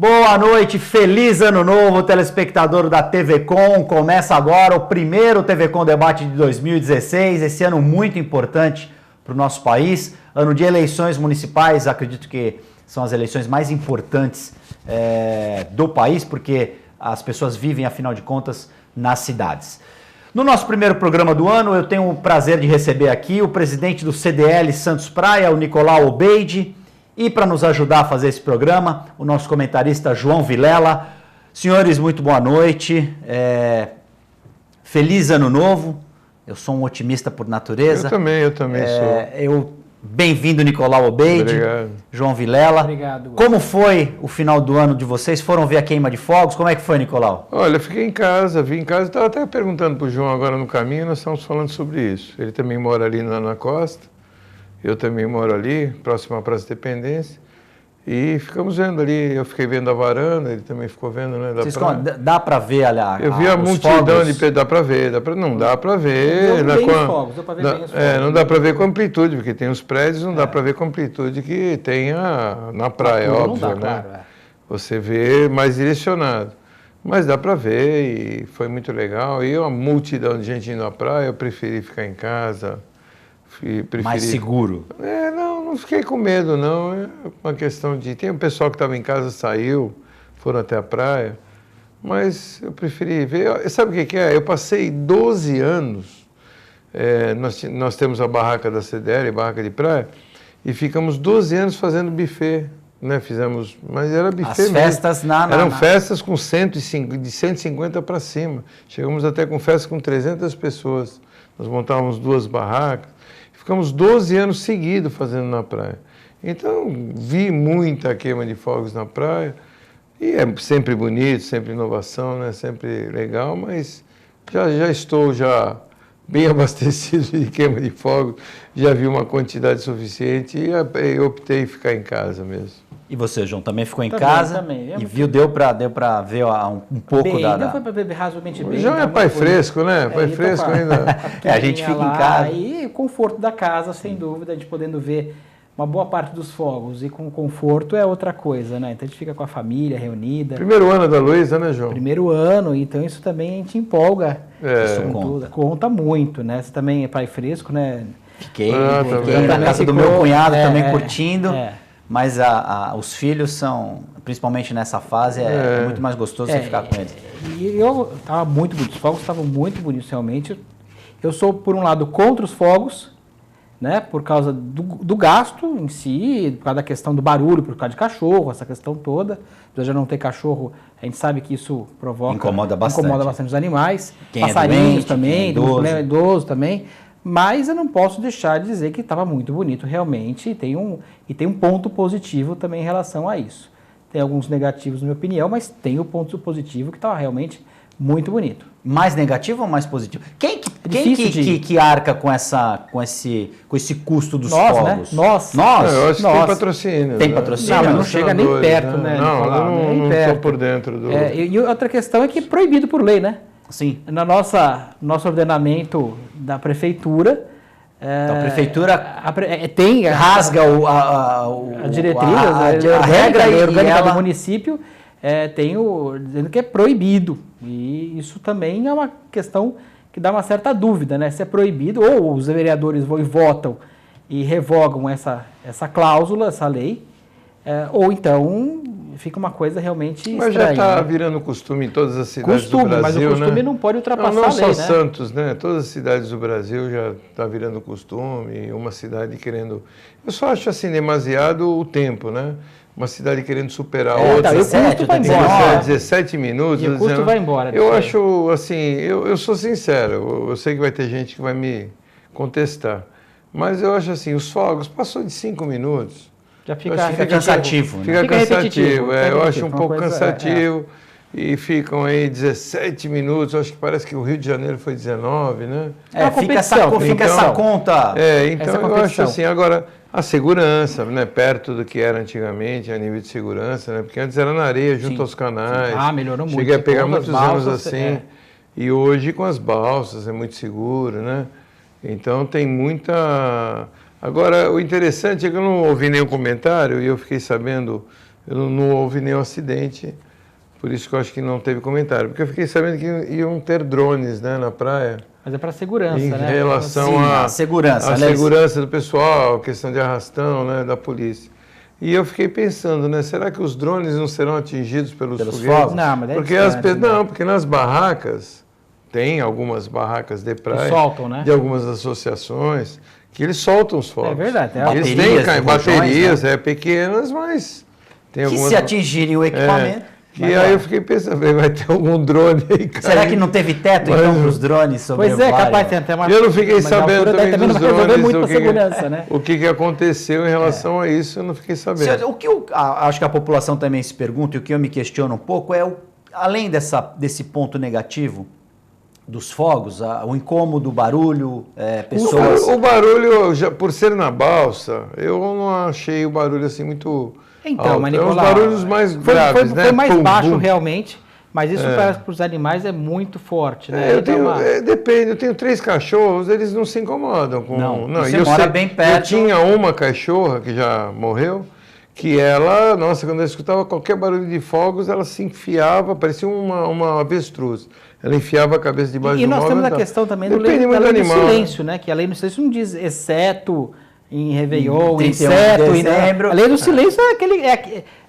Boa noite, feliz ano novo, telespectador da TV Com. Começa agora o primeiro TV Com Debate de 2016, esse ano muito importante para o nosso país, ano de eleições municipais, acredito que são as eleições mais importantes do país, porque as pessoas vivem, afinal de contas, nas cidades. No nosso primeiro programa do ano, eu tenho o prazer de receber aqui o presidente do CDL Santos Praia, o Nicolau Obeide, e para nos ajudar a fazer esse programa, o nosso comentarista João Vilela. Senhores, muito boa noite. Feliz ano novo. Eu sou um otimista por natureza. Eu também sou. Bem-vindo, Nicolau Obeide. Obrigado. João Vilela. Obrigado. Como foi o final do ano de vocês? Foram ver a queima de fogos? Como é que foi, Nicolau? Olha, eu fiquei em casa, vim em casa, estava até perguntando para o João agora no caminho, nós estamos falando sobre isso. Ele também mora ali na costa, eu também moro ali, próximo à Praça Independência, e ficamos vendo ali, eu fiquei vendo a varanda, ele também ficou vendo, né? Dá para ver, aliás, eu vi a multidão de dá para ver, não dá para ver. Não bem os fogos, dá para ver bem os fogos. Não dá para ver com amplitude, porque tem os prédios, não dá para ver com amplitude que tem na praia, óbvio, dá, né? Claro, Você vê mais direcionado. Mas dá para ver e foi muito legal. E uma multidão de gente indo à praia, eu preferi ficar em casa. Mais seguro. Não fiquei com medo, não. É uma questão de... Tem um pessoal que estava em casa, saiu, foram até a praia, mas eu preferi ver. Sabe o que é? Eu passei 12 anos, nós temos a barraca da CDL, barraca de praia, e ficamos 12 anos fazendo buffet. Né, fizemos, mas era buffet mesmo. As festas eram festas com de 150 para cima. Chegamos até com festas com 300 pessoas. Nós montávamos 2 barracas. Ficamos 12 anos seguidos fazendo na praia. Então, vi muita queima de fogos na praia. E é sempre bonito, sempre inovação, né? Sempre legal, mas já estou bem abastecido de queima de fogos. Já vi uma quantidade suficiente e eu optei em ficar em casa mesmo. E você, João, também ficou em casa? Também. E viu, deu para ver um pouco Deu para ver razoavelmente bem. O João é pai fresco, né? Pai fresco ainda. A gente fica em casa. E o conforto da casa, sem dúvida, de podendo ver uma boa parte dos fogos. E com conforto é outra coisa, né? Então a gente fica com a família reunida. Primeiro ano da Luísa, né, João? Primeiro ano, então isso também a gente empolga. Isso conta muito, né? Você também é pai fresco, né? Fiquei na casa do meu cunhado também curtindo. Mas os filhos são, principalmente nessa fase, é muito mais gostoso você ficar com eles. E eu estava muito bonito, os fogos estavam muito bonitos realmente. Eu sou, por um lado, contra os fogos, né, por causa do gasto em si, por causa da questão do barulho, por causa de cachorro, essa questão toda. Apesar de já não ter cachorro, a gente sabe que isso incomoda bastante os animais. Quem passarinhos é doente, também, idoso também. Mas eu não posso deixar de dizer que estava muito bonito realmente e tem um ponto positivo também em relação a isso. Tem alguns negativos na minha opinião, mas tem o ponto positivo que estava realmente muito bonito. Mais negativo ou mais positivo? Quem que arca com esse custo dos fogos? Né? Nós. Eu acho que tem patrocínio. Tem patrocínio? Não chega nem perto, né? Não estou por dentro do... E outra questão é que é proibido por lei, né? Sim. Nosso ordenamento da prefeitura... Então, a prefeitura rasga a diretriz, a regra orgânica do município, dizendo que é proibido. E isso também é uma questão que dá uma certa dúvida, né? Se é proibido, ou os vereadores vão e votam e revogam essa cláusula, essa lei, ou então fica uma coisa realmente estranha. Mas já está virando costume em todas as cidades do Brasil, mas o costume não pode ultrapassar a lei, Não né? só Santos, né? Todas as cidades do Brasil já está virando costume, uma cidade querendo... Eu só acho assim, demasiado o tempo, né? Uma cidade querendo superar outra. E o custo vai embora. 17 minutos. E o custo vai embora. Eu acho, assim, eu sou sincero, eu sei que vai ter gente que vai me contestar, mas eu acho assim, os fogos passou de 5 minutos. Já fica cansativo. Né? Fica cansativo. Eu acho um pouco cansativo. E ficam aí 17 minutos. Acho que parece que o Rio de Janeiro foi 19, né? Fica essa conta. Então eu acho assim. Agora, a segurança, né? Perto do que era antigamente, a nível de segurança, né? Porque antes era na areia, junto aos canais. Melhorou muito. Cheguei a pegar muitos anos assim. E hoje com as balsas é muito seguro, né? Então tem muita... Agora, o interessante é que eu não ouvi nenhum comentário e eu fiquei sabendo não houve nenhum acidente, por isso que eu acho que não teve comentário. Porque eu fiquei sabendo que iam ter drones, né, na praia. Mas é para segurança, em né? Em relação Sim, à segurança, segurança do pessoal, questão de arrastão, né, da polícia. E eu fiquei pensando, né, será que os drones não serão atingidos pelos foguetes? fogos? Não, mas porque não, porque nas barracas, tem algumas barracas de praia, soltam, né? de algumas associações, que eles soltam os fogos. É verdade. Eles Baterias, têm rojões, baterias, né? Pequenas, mas tem Que algumas... se atingirem o equipamento... E aí eu fiquei pensando, vai ter algum drone aí, cara. Será que não teve teto, então, para os drones Pois é, capaz, tem até uma... Eu não fiquei mas sabendo também também dos não vai resolver drones, muito para segurança, né? o que aconteceu em relação a isso, eu não fiquei sabendo. O que eu acho que a população também se pergunta, e o que eu me questiono um pouco, é, além desse ponto negativo dos fogos, o incômodo, o barulho, pessoas... O barulho, por ser na balsa, eu não achei o barulho assim muito... Então, mas Nicolau, Nicolau, os barulhos mais graves, né? Foi mais baixo bum. realmente, mas isso para os animais é muito forte, né? Depende, eu tenho 3 cachorros, eles não se incomodam com... Não, você mora bem perto. Eu tinha uma cachorra que já morreu, que ela, nossa, quando ela escutava qualquer barulho de fogos, ela se enfiava, parecia uma avestruz. Ela enfiava a cabeça debaixo do móvel. E nós temos a questão também da lei do silêncio, né? Que a lei do silêncio não diz exceto em Réveillon, exceto em dezembro. A lei do silêncio é aquele...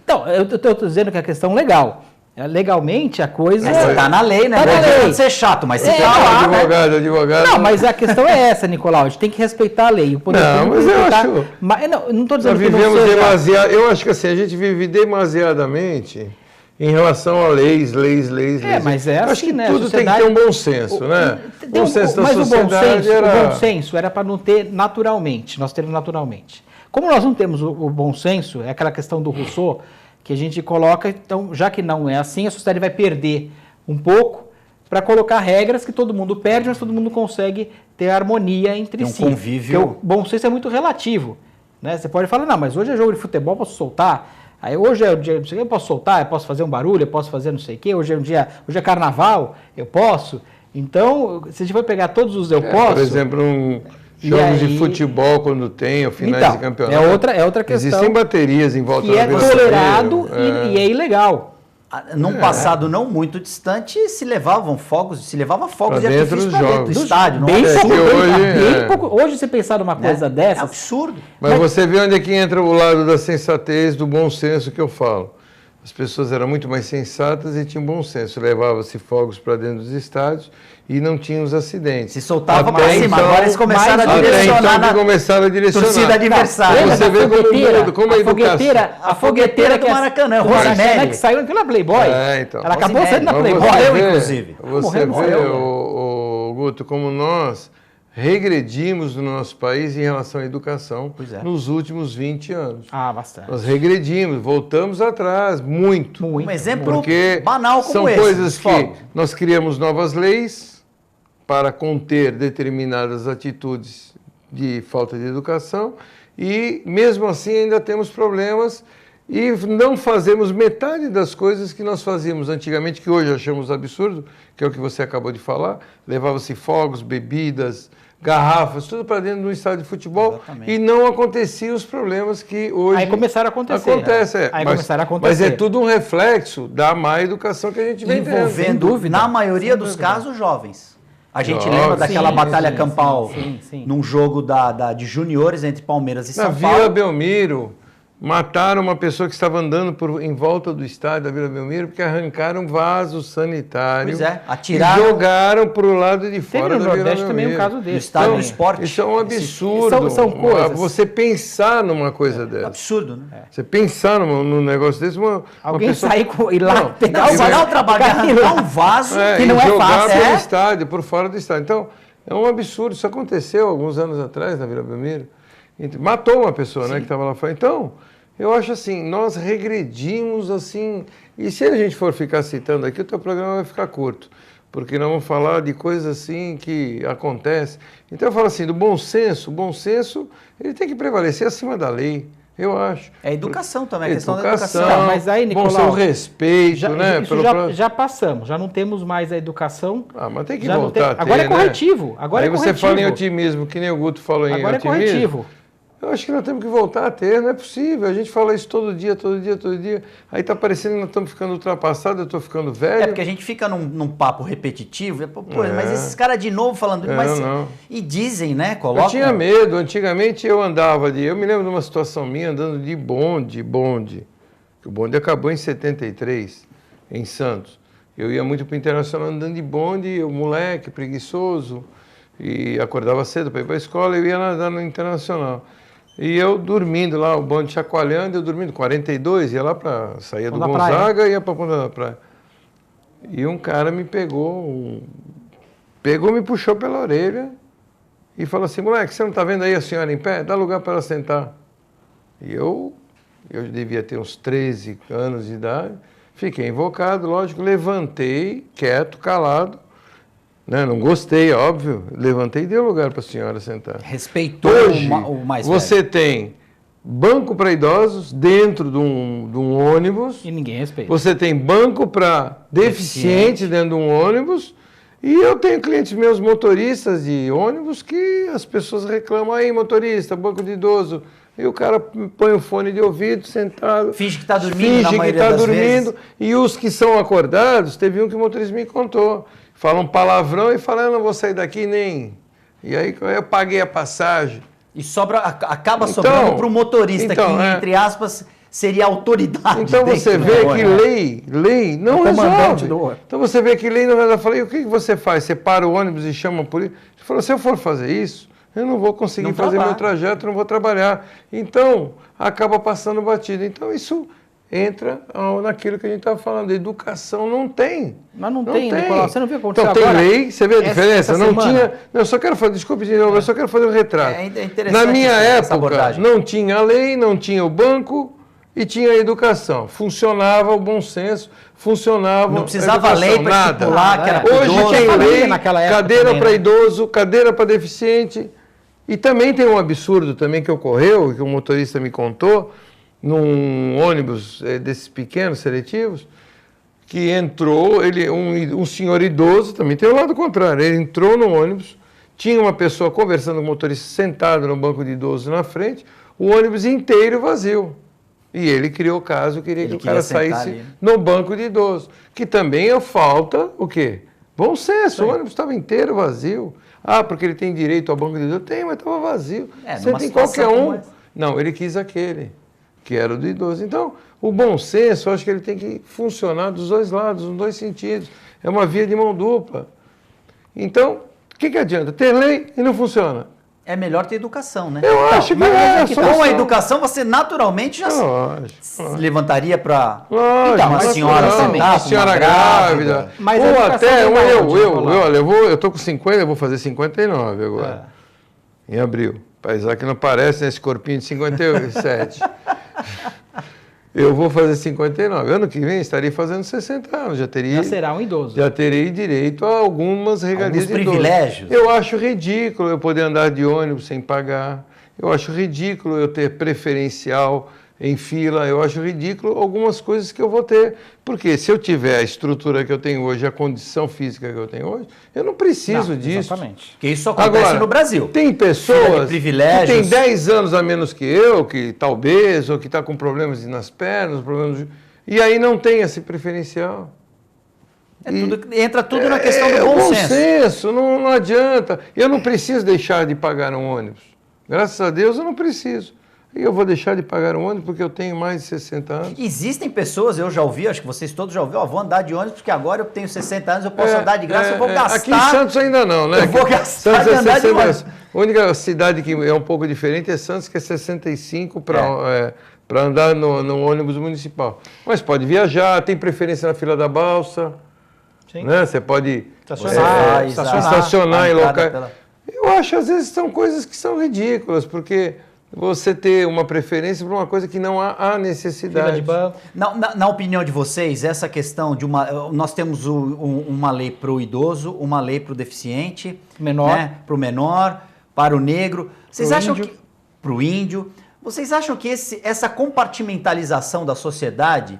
Então, eu estou dizendo que é a questão legal. Legalmente, a coisa... Mas você tá na lei, né? Tá na lei. Pode ser chato, mas você advogado. Não, mas a questão é essa, Nicolau. A gente tem que respeitar a lei. O poder mas eu acho... Mas, não estou dizendo nós vivemos demasiado... Eu acho que assim, a gente vive demasiadamente em relação a leis. Mas é assim, acho que né? tudo tem que ter um bom senso, né? Bom senso da sociedade o bom senso era para não ter naturalmente. Nós temos naturalmente. Como nós não temos o bom senso, é aquela questão do Rousseau, que a gente coloca, então, já que não é assim, a sociedade vai perder um pouco para colocar regras que todo mundo perde, mas todo mundo consegue ter harmonia entre si. Convívio. Porque o bom senso é muito relativo, né? Você pode falar, não, mas hoje é jogo de futebol, posso soltar. Aí hoje é o dia, eu posso soltar, eu posso fazer um barulho, eu posso fazer não sei o quê, hoje é carnaval, eu posso. Então, se a gente for pegar todos os eu posso... Por exemplo, jogos de futebol, quando tem, ou finais de campeonato. É outra questão. Existem baterias em volta que é tolerado e é ilegal. Num passado não muito distante, se levava fogos de artifício para dentro do estádio. Hoje você pensar numa coisa dessa... É absurdo. Mas você vê onde é que entra o lado da sensatez, do bom senso que eu falo. As pessoas eram muito mais sensatas e tinham bom senso. Levava-se fogos para dentro dos estádios e não tinham os acidentes. Se soltava para cima, agora eles começaram a direcionar na torcida adversária. Você vê como a educação... A fogueteira do Maracanã, Rosinelli, que saiu naquela Playboy. Ela acabou saindo na Playboy. Morreu, inclusive. Você vê, Guto, como nós regredimos no nosso país em relação à educação nos últimos 20 anos. Bastante. Nós regredimos, voltamos atrás, muito. Um exemplo porque banal como são esse. São coisas que nós criamos novas leis para conter determinadas atitudes de falta de educação e, mesmo assim, ainda temos problemas e não fazemos metade das coisas que nós fazíamos antigamente, que hoje achamos absurdo, que é o que você acabou de falar. Levava-se fogos, bebidas, garrafas, tudo para dentro de um estádio de futebol. Exatamente. E não aconteciam os problemas que hoje... Aí começaram a acontecer. Começaram a acontecer. Mas é tudo um reflexo da má educação que a gente vem tendo. Envolvendo, na maioria dos casos, jovens. A gente lembra daquela batalha campal num jogo de juniores entre Palmeiras e São Paulo. Na Vila Belmiro, mataram uma pessoa que estava andando em volta do estádio da Vila Belmiro porque arrancaram vaso sanitário atiraram, e jogaram para o lado de fora da Vila Belmiro. Nordeste também é um caso desse. No estádio do esporte. Isso é um absurdo. São coisas. Você pensar numa coisa dessa. Absurdo, né? Você pensar num negócio desse. Alguém pessoa... sair e lá pegar o trabalho de arrancar um vaso que não é jogar fácil. Pelo estádio, por fora do estádio. Então, é um absurdo. Isso aconteceu alguns anos atrás na Vila Belmiro. Matou uma pessoa, né, que estava lá fora. Então, eu acho assim, nós regredimos assim, e se a gente for ficar citando aqui, o teu programa vai ficar curto, porque nós vamos falar de coisas assim que acontecem. Então eu falo assim, do bom senso, o bom senso, ele tem que prevalecer acima da lei, eu acho. É educação também, a questão da educação. Não, mas aí, Nicolau, bom ser o respeito, né? Já passamos, já não temos mais a educação. Mas tem que voltar a ter, agora é corretivo. Aí você fala em otimismo, que nem o Guto falou em otimismo. Agora é corretivo. Eu acho que nós temos que voltar a ter, não é possível. A gente fala isso todo dia. Aí está parecendo que nós estamos ficando ultrapassados, eu estou ficando velho. É porque a gente fica num papo repetitivo, mas esses caras de novo falando, não. E dizem, né? Colocam... Eu tinha medo, antigamente eu andava eu me lembro de uma situação minha andando de bonde, que o bonde acabou em 73, em Santos. Eu ia muito para o Internacional andando de bonde, eu moleque, preguiçoso, e acordava cedo para ir para a escola, eu ia nadar no Internacional. E eu dormindo lá, o bonde chacoalhando, eu dormindo, 42, ia lá para sair do Gonzaga e ia para a Ponta da Praia. E um cara me me puxou pela orelha e falou assim, moleque, você não está vendo aí a senhora em pé? Dá lugar para ela sentar. E eu devia ter uns 13 anos de idade, fiquei invocado, lógico, levantei, quieto, calado, né? Não gostei, óbvio, levantei e dei lugar para a senhora sentar. Respeitou hoje, o mais velho. Você tem banco para idosos dentro de um ônibus. E ninguém respeita. Você tem banco para deficiente dentro de um ônibus. E eu tenho clientes meus motoristas de ônibus que as pessoas reclamam, aí motorista, banco de idoso. E o cara põe o fone de ouvido, sentado. Finge que está dormindo na maioria das vezes. E os que são acordados, teve um que o motorista me contou. Fala um palavrão e fala, eu não vou sair daqui nem... E aí eu paguei a passagem. E acaba sobrando para o motorista, que, entre aspas, seria a autoridade. Então você vê que lei não resolve. Então você vê que lei não resolve. Eu falei, o que você faz? Você para o ônibus e chama a polícia? Ele falou, se eu for fazer isso, eu não vou conseguir fazer meu trajeto, não vou trabalhar. Então, acaba passando batido. Então, isso entra naquilo que a gente estava falando. Educação não tem. Mas não tem, Nicolau. Você não viu o que aconteceu agora? Então, tem lei, você vê a diferença? Não tinha... Não, eu só quero fazer... Desculpe de novo, eu só quero fazer um retrato. É interessante. Na minha época, não tinha lei, não tinha o banco e tinha a educação. Funcionava o bom senso, funcionava não precisava lei para estipular que era hoje idoso. Tem lei, cadeira para idoso, cadeira para deficiente. E também tem um absurdo também que ocorreu, que o motorista me contou, num ônibus desses pequenos, seletivos, que entrou, um senhor idoso, também tem o lado contrário, ele entrou no ônibus, tinha uma pessoa conversando com o motorista sentado no banco de idoso na frente, o ônibus inteiro vazio. E ele criou o caso, queria que o cara saísse no banco de idoso. Que também é falta, o quê? Bom senso, o ônibus estava inteiro vazio. Ah, porque ele tem direito ao banco de idoso? Tem, mas estava vazio. Você tem qualquer um. Não, ele quis aquele, que era o do idoso. Então, o bom senso, eu acho que ele tem que funcionar dos dois lados, nos dois sentidos. É uma via de mão dupla. Então, o que adianta? Ter lei e não funciona. É melhor ter educação, né? Eu acho que com a educação você naturalmente já levantaria para uma senhora sentar, uma senhora grávida. Mas ou até eu tô com 50, eu vou fazer 59 agora. Em abril. Apesar que não parece nesse corpinho de 57. Eu vou fazer 59. Ano que vem estarei fazendo 60 anos. Já será um idoso. Já terei direito a algumas regalias de privilégios. Eu acho ridículo eu poder andar de ônibus sem pagar. Eu acho ridículo eu ter preferencial em fila. Eu acho ridículo algumas coisas que eu vou ter. Porque se eu tiver a estrutura que eu tenho hoje, a condição física que eu tenho hoje, eu não preciso disso. Exatamente. Porque isso acontece no Brasil. Tem pessoas que têm 10 anos a menos que eu, que está obeso, ou que está com problemas nas pernas, e aí não tem esse preferencial. Entra tudo na questão do bom senso. Bom senso, não adianta. Eu não preciso deixar de pagar um ônibus. Graças a Deus eu não preciso. E eu vou deixar de pagar um ônibus porque eu tenho mais de 60 anos? Existem pessoas, eu já ouvi, acho que vocês todos já ouviram, vou andar de ônibus porque agora eu tenho 60 anos, eu posso andar de graça, eu vou gastar... Aqui em Santos ainda não, né? Eu vou gastar de andar de ônibus. A única cidade que é um pouco diferente é Santos, que é 65 para andar no ônibus municipal. Mas pode viajar, tem preferência na fila da balsa, né? Você pode estacionar em locais... Eu acho, às vezes, são coisas que são ridículas, porque... Você ter uma preferência por uma coisa que não há necessidade. Na opinião de vocês, essa questão de nós temos uma lei para o idoso, uma lei para o deficiente, para o menor, para o negro. Vocês acham que para o índio? Vocês acham que essa compartimentalização da sociedade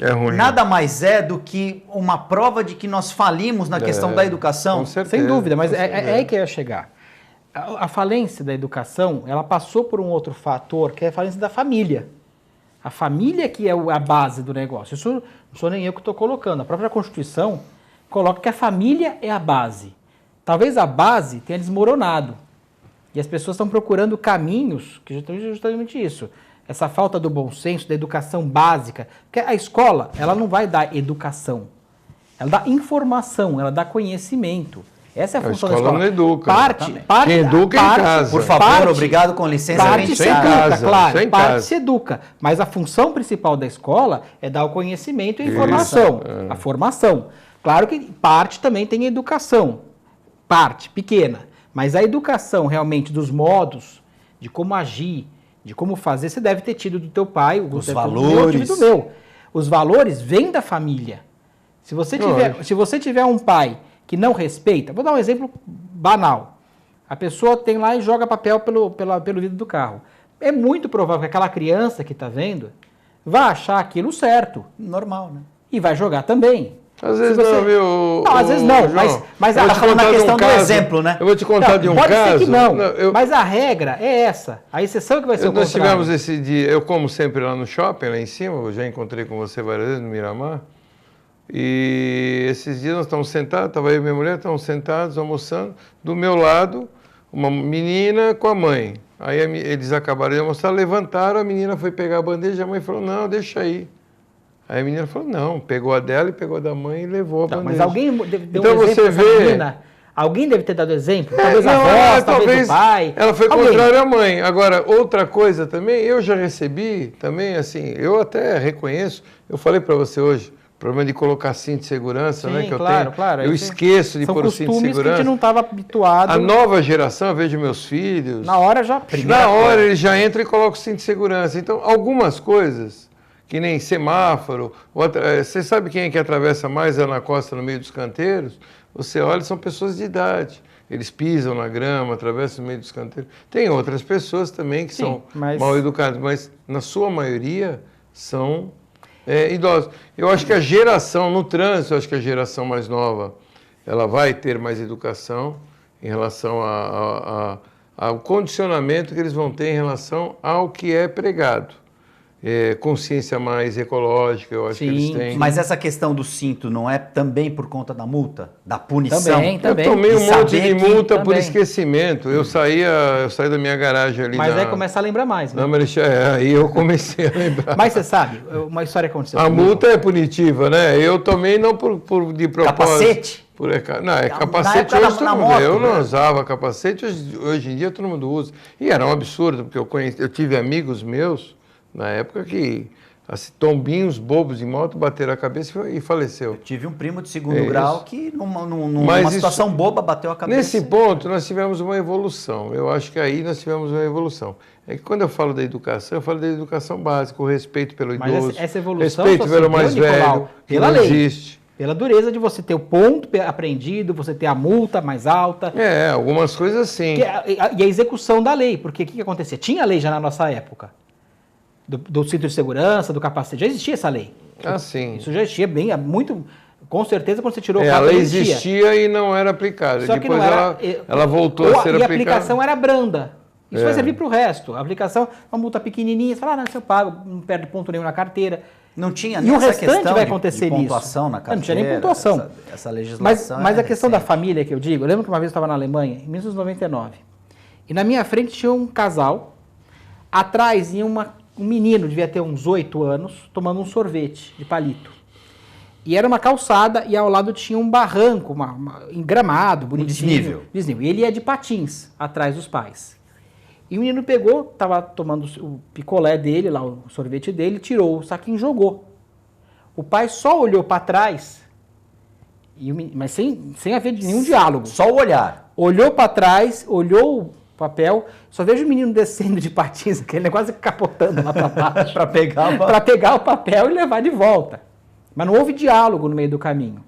é ruim, nada mais é do que uma prova de que nós falimos na questão da educação? Sem dúvida, mas é aí que eu ia chegar. a falência da educação, ela passou por um outro fator, que é a falência da família. A família que é a base do negócio. Isso não sou nem eu que estou colocando. A própria Constituição coloca que a família é a base. Talvez a base tenha desmoronado. E as pessoas estão procurando caminhos, que justamente isso. Essa falta do bom senso, da educação básica. Porque a escola, ela não vai dar educação. Ela dá informação, ela dá conhecimento. Essa é a função da escola. Não educa. Quem educa em casa. Por favor, obrigado, com licença. Parte se educa, casa, claro. Parte se educa. Mas a função principal da escola é dar o conhecimento e a informação. A formação. Claro que parte também tem educação. Parte, pequena. Mas a educação realmente dos modos, de como agir, de como fazer, você deve ter tido do teu pai, os valores. Do meu. Os valores vêm da família. Se você tiver um pai que não respeita, vou dar um exemplo banal. A pessoa tem lá e joga papel pelo vidro do carro. É muito provável que aquela criança que está vendo vai achar aquilo certo. Normal, né? E vai jogar também. Às vezes não, viu? Não, às vezes não, João, mas ela falou na questão do exemplo, né? Eu vou te contar de um pode caso. Ser que não, mas a regra é essa. A exceção que vai ser o Nós contrário. tivemos esse dia, eu como sempre lá no shopping, lá em cima, eu já encontrei com você várias vezes no Miramar. E esses dias nós estamos sentados, estava eu e minha mulher, estamos sentados almoçando. Do meu lado, uma menina com a mãe. Aí eles acabaram de almoçar, levantaram, a menina foi pegar a bandeja, a mãe falou, não, deixa aí. Aí a menina falou, não, pegou a dela e pegou a da mãe e levou a bandeja. Mas alguém deu então um exemplo você vê... menina. Alguém deve ter dado exemplo, talvez a avó, talvez o pai. Ela foi contrária à mãe. Agora, outra coisa também, eu já recebi também, assim, eu até reconheço, eu falei para você hoje, problema de colocar cinto de segurança, Sim, né, que claro, eu tenho. claro. Eu esqueço de pôr o cinto de segurança. São costumes que a gente não estava habituado. A nova geração, eu vejo meus filhos... Na hora já... eles já entram e colocam o cinto de segurança. Então, algumas coisas, que nem semáforo, você sabe quem é que atravessa mais na costa no meio dos canteiros? Você olha, são pessoas de idade. Eles pisam na grama, atravessam no meio dos canteiros. Tem outras pessoas também que são mal educadas, mas na sua maioria são... idosos. Eu acho que a geração, no trânsito, eu acho que a geração mais nova, ela vai ter mais educação em relação ao condicionamento que eles vão ter em relação ao que é pregado. Consciência mais ecológica, eu acho que eles têm. Mas essa questão do cinto não é também por conta da multa? Da punição? Também. Eu tomei um monte de multa por esquecimento. Eu saí da minha garagem ali. Mas aí começa a lembrar mais, né? Aí eu comecei a lembrar. Mas você sabe, uma história que aconteceu comigo. Multa é punitiva, né? Eu tomei não de propósito. Capacete? Capacete hoje todo mundo. Eu não usava capacete, hoje em dia todo mundo usa. E era um absurdo, porque eu tive amigos meus na época que tombinhos bobos de moto bateram a cabeça e faleceu. Eu tive um primo de segundo grau que numa situação boba bateu a cabeça. Nesse ponto nós tivemos uma evolução. Eu acho que aí nós tivemos uma evolução. É que quando eu falo da educação, eu falo da educação básica, o respeito pelo idoso, essa evolução respeito pelo mais velho, pela lei. Existe. Pela dureza de você ter o ponto aprendido, você ter a multa mais alta. Algumas coisas sim. E a execução da lei, porque o que acontecia? Tinha lei já na nossa época. Do cinto de segurança, do capacete, já existia essa lei. Sim. Isso já existia muito, com certeza, quando você tirou o carro. A lei existia e não era aplicada. Só depois que não era, ela voltou a ser aplicada. E a aplicação era branda. Isso vai servir para o resto. A aplicação, uma multa pequenininha, você fala, não, se eu pago, não perde ponto nenhum na carteira. Não tinha nem essa questão vai acontecer de pontuação na carteira. Não tinha nem pontuação. Essa legislação mas a questão da família que eu digo, eu lembro que uma vez eu estava na Alemanha, em 1999, e na minha frente tinha um casal, atrás ia um menino, devia ter uns 8 anos, tomando um sorvete de palito. E era uma calçada e ao lado tinha um barranco, engramado, bonitinho. Desnível. E ele ia de patins, atrás dos pais. E o menino pegou, estava tomando o picolé dele, lá o sorvete dele, tirou o saquinho e jogou. O pai só olhou para trás, mas sem haver nenhum diálogo. Só o olhar. Olhou para trás, olhou papel, só vejo o menino descendo de patins, aquele quase capotando lá para baixo para pegar o papel e levar de volta. Mas não houve diálogo no meio do caminho.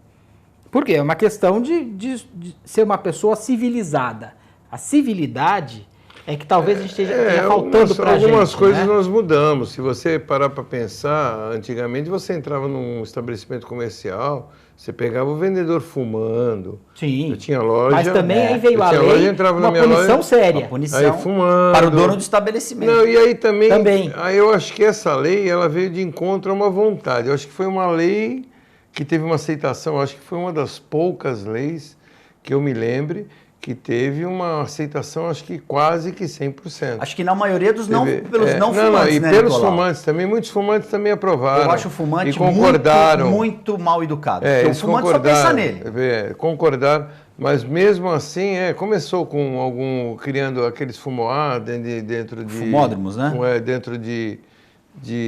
Por quê? É uma questão de ser uma pessoa civilizada. A civilidade É que talvez a gente esteja faltando para a gente. Algumas coisas né? nós mudamos. Se você parar para pensar, antigamente você entrava num estabelecimento comercial, você pegava o vendedor fumando. Sim. Eu tinha loja. Mas também aí veio a lei, loja, entrava uma na minha punição loja, séria. Uma punição aí fumando. para o dono do estabelecimento. Não, e aí também. Também. Aí eu acho que essa lei ela veio de encontro a uma vontade. Eu acho que foi uma lei que teve uma aceitação. Eu acho que foi uma das poucas leis que eu me lembre que teve uma aceitação, acho que quase que 100%. Acho que na maioria dos pelos não Não, fumantes, e né, pelos Nicolau? fumantes também, muitos fumantes também aprovaram. Eu acho o fumante e concordaram. muito mal educado. Porque o Eles fumante só pensa nele. Concordaram, mas mesmo assim, começou com criando aqueles fumoar dentro de... Fumódromos, né? Dentro de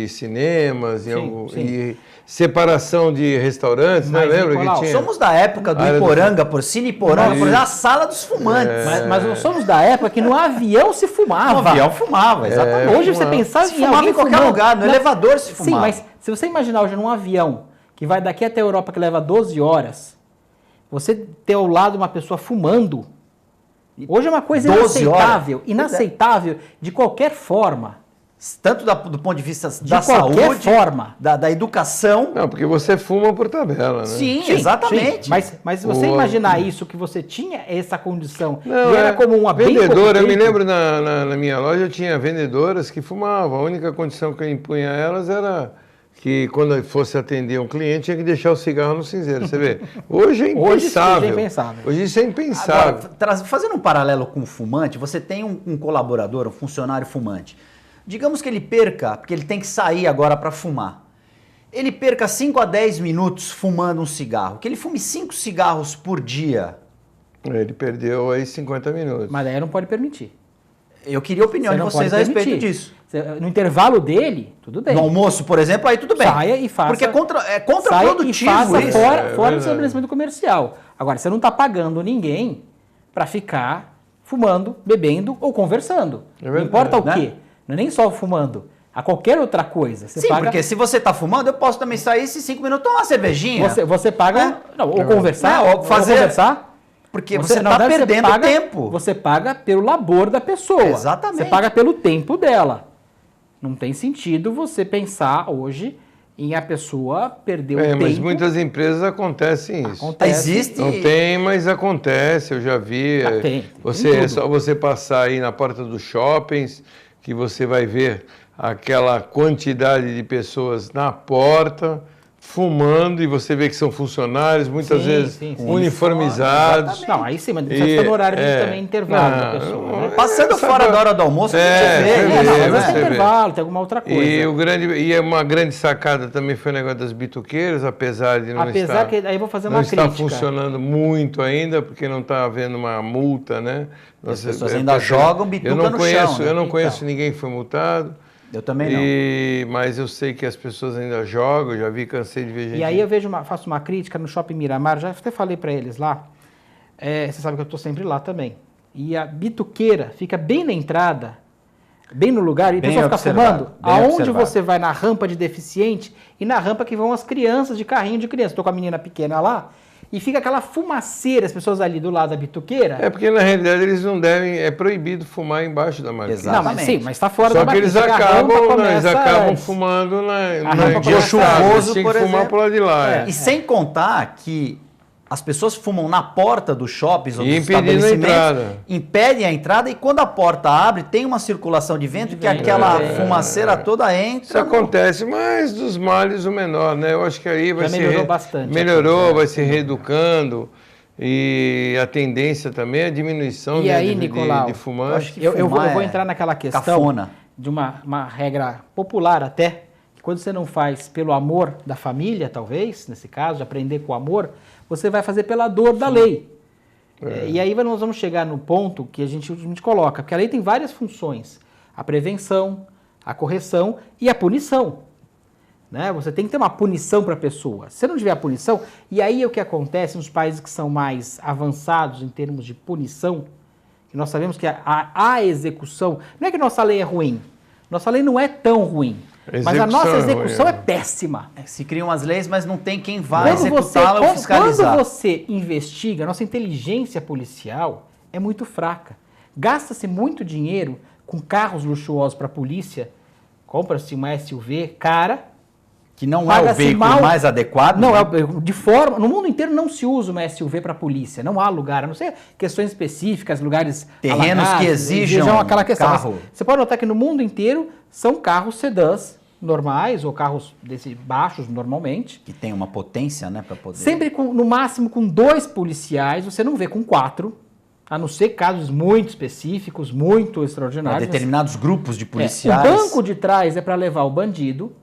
cinemas Sim. e separação de restaurantes, né? Lembra Nicolau, que tinha? Somos da época do Iporanga, Porcine Iporanga, por exemplo, a sala dos fumantes. Mas nós somos da época que no avião se fumava. No avião fumava, exatamente. Hoje você pensar Se fumava em qualquer lugar, no elevador se fumava. Sim, mas se você imaginar hoje num avião que vai daqui até a Europa que leva 12 horas, você ter ao lado uma pessoa fumando, hoje é uma coisa 12 inaceitável de qualquer forma. Tanto do ponto de vista da qualquer saúde, forma. da educação. Não, porque você fuma por tabela, né? Sim, exatamente. Sim. Mas se você imaginar isso, que você tinha essa condição, Não, e era como uma vendedora, eu me lembro na minha loja, eu tinha vendedoras que fumavam. A única condição que eu impunha a elas era que quando fosse atender um cliente, tinha que deixar o cigarro no cinzeiro, você vê. Hoje é impensável. Hoje isso é impensável. Agora, fazendo um paralelo com o fumante, você tem um colaborador, um funcionário fumante. Digamos que ele perca, porque ele tem que sair agora para fumar. Ele perca 5 a 10 minutos fumando um cigarro. Que ele fume 5 cigarros por dia. Ele perdeu aí 50 minutos. Mas aí não pode permitir. Eu queria a opinião de vocês a respeito disso. No intervalo dele, tudo bem. No almoço, por exemplo, aí tudo bem. Saia e faça. Porque é contraprodutivo e isso. fora do estabelecimento comercial. Agora, você não está pagando ninguém para ficar fumando, bebendo ou conversando. Não importa o quê. Não é nem só fumando. A qualquer outra coisa. Você paga... porque se você está fumando, eu posso também sair esses 5 minutos, tomar uma cervejinha. Você paga... Ou conversar. Ou conversar. Porque você está perdendo tempo. Você paga pelo labor da pessoa. Exatamente. Você paga pelo tempo dela. Não tem sentido você pensar hoje em a pessoa perder o tempo. Mas muitas empresas acontecem isso. Existe. Não tem, mas acontece. Eu já vi. Tem É só você passar aí na porta dos shoppings que você vai ver aquela quantidade de pessoas na porta fumando e você vê que são funcionários, muitas vezes uniformizados. Não, aí sim, mas precisa estar no horário de também intervalo da pessoa. Né? Passando fora da hora do almoço, a gente vê. Mas tem intervalo, tem alguma outra coisa. E uma grande sacada também foi o negócio das bituqueiras, apesar de não estar... que aí eu vou fazer uma crítica. Não está funcionando muito ainda, porque não está havendo uma multa, né? As pessoas ainda jogam bituca no chão. Eu não conheço ninguém que foi multado. Eu também não. Mas eu sei que as pessoas ainda jogam, já cansei de ver gente... E aí eu faço uma crítica no Shopping Miramar, já até falei para eles lá, você sabe que eu estou sempre lá também, e a bituqueira fica bem na entrada, bem no lugar, e a pessoa fica fumando, aonde você vai na rampa de deficiente e na rampa que vão as crianças de carrinho de criança. Estou com a menina pequena lá, e fica aquela fumaceira, as pessoas ali do lado da bituqueira. É porque na realidade eles não devem, é proibido fumar embaixo da máquina. Exatamente. Mas está fora da máquina. Só que eles acabam fumando na dia chuvoso, tem que fumar por lá de lá. E sem contar que as pessoas fumam na porta dos shoppings ou dos estabelecimentos, impedem a entrada e quando a porta abre, tem uma circulação de vento que aquela fumaceira toda entra. Isso acontece, mas dos males o menor, né? Eu acho que aí vai melhorou bastante. Melhorou, vai se reeducando e a tendência também é a diminuição de fumantes. Eu vou entrar naquela questão cafona. De uma regra popular até, que quando você não faz pelo amor da família, talvez, nesse caso, de aprender com o amor, você vai fazer pela dor da lei. E aí nós vamos chegar no ponto que a gente coloca, porque a lei tem várias funções. A prevenção, a correção e a punição. Né? Você tem que ter uma punição para a pessoa. Se não tiver a punição, e aí o que acontece nos países que são mais avançados em termos de punição, que nós sabemos que a execução, não é que nossa lei é ruim, nossa lei não é tão ruim. Mas a nossa execução é péssima. Se criam as leis, mas não tem quem vá executá-la ou fiscalizar. Quando você investiga, a nossa inteligência policial é muito fraca. Gasta-se muito dinheiro com carros luxuosos para a polícia, compra-se uma SUV cara, que não é o veículo mais adequado. Não, né? de forma... No mundo inteiro não se usa uma SUV para a polícia. Não há lugar, a não ser questões específicas, lugares... Terrenos que exijam aquela questão. carro. Você pode notar que no mundo inteiro são carros sedãs normais, ou carros baixos normalmente. Que tem uma potência, né, para poder... Sempre no máximo com 2 policiais, você não vê com 4, a não ser casos muito específicos, muito extraordinários. Determinados grupos de policiais. O banco de trás é para levar o bandido.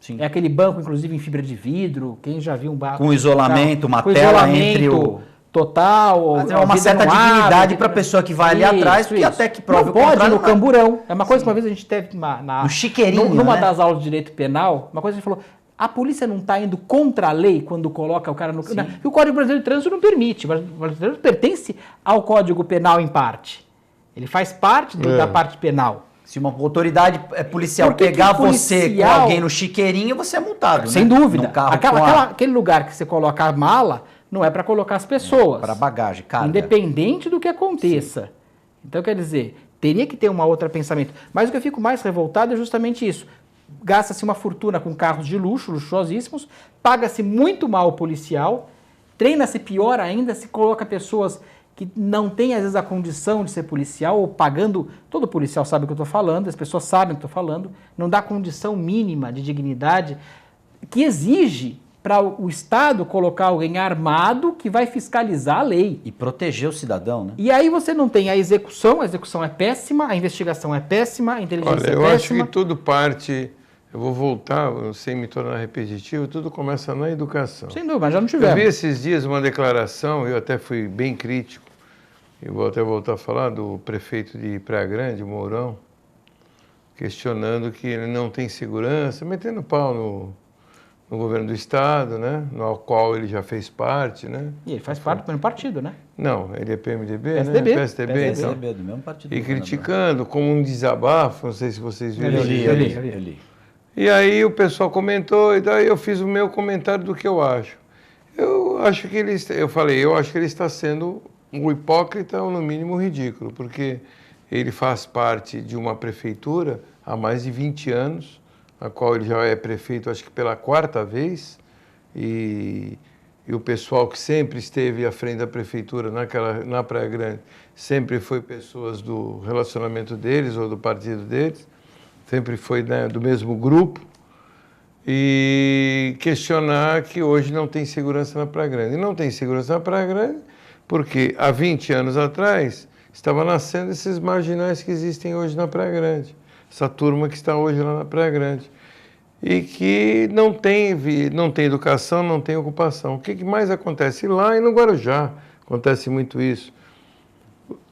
Sim. É aquele banco, inclusive, em fibra de vidro. Quem já viu um banco... Com isolamento, uma com tela isolamento entre o... total. Mas é uma certa dignidade para a pessoa que vai ali atrás, porque até que prove o contrário. Não pode no camburão. É uma coisa que uma vez a gente teve no chiqueirinho, numa né? das aulas de direito penal, uma coisa que a gente falou, a polícia não está indo contra a lei quando coloca o cara no... Não, e o Código Brasileiro de Trânsito não permite. O Código Brasileiro de Trânsito pertence ao Código Penal em parte. Ele faz parte da parte penal. Se uma autoridade policial pegar você com alguém no chiqueirinho, você é multado. Sem né? dúvida. Carro Aquele lugar que você coloca a mala não é para colocar as pessoas. Para bagagem, carga. Independente do que aconteça. Sim. Então, quer dizer, teria que ter um outro pensamento. Mas o que eu fico mais revoltado é justamente isso. Gasta-se uma fortuna com carros de luxo, luxuosíssimos, paga-se muito mal o policial, treina-se pior ainda, se coloca pessoas que não têm, às vezes, a condição de ser policial, ou pagando... Todo policial sabe o que eu estou falando, as pessoas sabem o que eu estou falando, não dá condição mínima de dignidade, que exige para o Estado colocar alguém armado que vai fiscalizar a lei. E proteger o cidadão, né? E aí você não tem a execução é péssima, a investigação é péssima, a inteligência é péssima. Eu acho que tudo parte... Eu vou voltar, sem me tornar repetitivo, tudo começa na educação. Sem dúvida, mas já não tivemos. Eu vi esses dias uma declaração, eu até fui bem crítico, eu vou até voltar a falar, do prefeito de Praia Grande, Mourão, questionando que ele não tem segurança, metendo pau no governo do Estado, né, no qual ele já fez parte, né. E ele faz parte do mesmo partido, né? Não, ele é PMDB, PSDB, né? PSDB, então. PSDB, do mesmo partido. E criticando como um desabafo, não sei se vocês viram. Eu li. E aí o pessoal comentou, e daí eu fiz o meu comentário do que eu acho. Eu acho que ele está sendo um hipócrita ou no mínimo ridículo, porque ele faz parte de uma prefeitura há mais de 20 anos, a qual ele já é prefeito, acho que pela 4ª vez, e o pessoal que sempre esteve à frente da prefeitura na Praia Grande sempre foi pessoas do relacionamento deles ou do partido deles, sempre foi, né, do mesmo grupo, e questionar que hoje não tem segurança na Praia Grande. E não tem segurança na Praia Grande porque há 20 anos atrás estava nascendo esses marginais que existem hoje na Praia Grande, essa turma que está hoje lá na Praia Grande, e que não tem educação, não tem ocupação. O que mais acontece? Lá e no Guarujá acontece muito isso.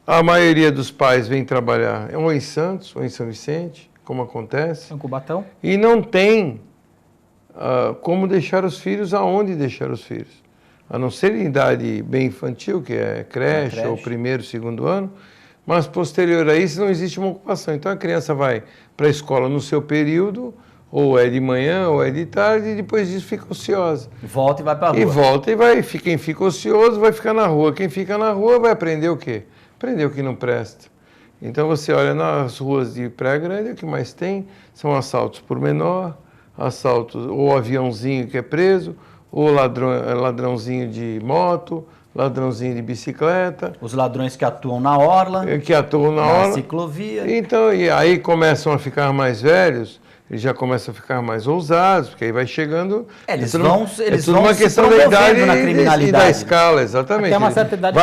A maioria dos pais vem trabalhar ou em Santos ou em São Vicente, como acontece. Em Cubatão. E não tem como deixar os filhos, aonde deixar os filhos. A não ser em idade bem infantil, que é creche ou 1º, 2º ano, mas posterior a isso não existe uma ocupação. Então a criança vai para a escola no seu período, ou é de manhã, ou é de tarde, e depois disso fica ociosa. Volta e vai para a rua. E volta e vai. Quem fica ocioso vai ficar na rua. Quem fica na rua vai aprender o quê? Aprender o que não presta. Então você olha nas ruas de Praia Grande, o que mais tem são assaltos por menor, assaltos ou aviãozinho que é preso, ou ladrãozinho de moto, ladrãozinho de bicicleta. Os ladrões que atuam na orla. Que atuam na orla. Ciclovia. Então, e aí começam a ficar mais velhos, eles já começam a ficar mais ousados, porque aí vai chegando... Eles vão uma questão da idade na criminalidade. E da escala, exatamente. Até uma certa idade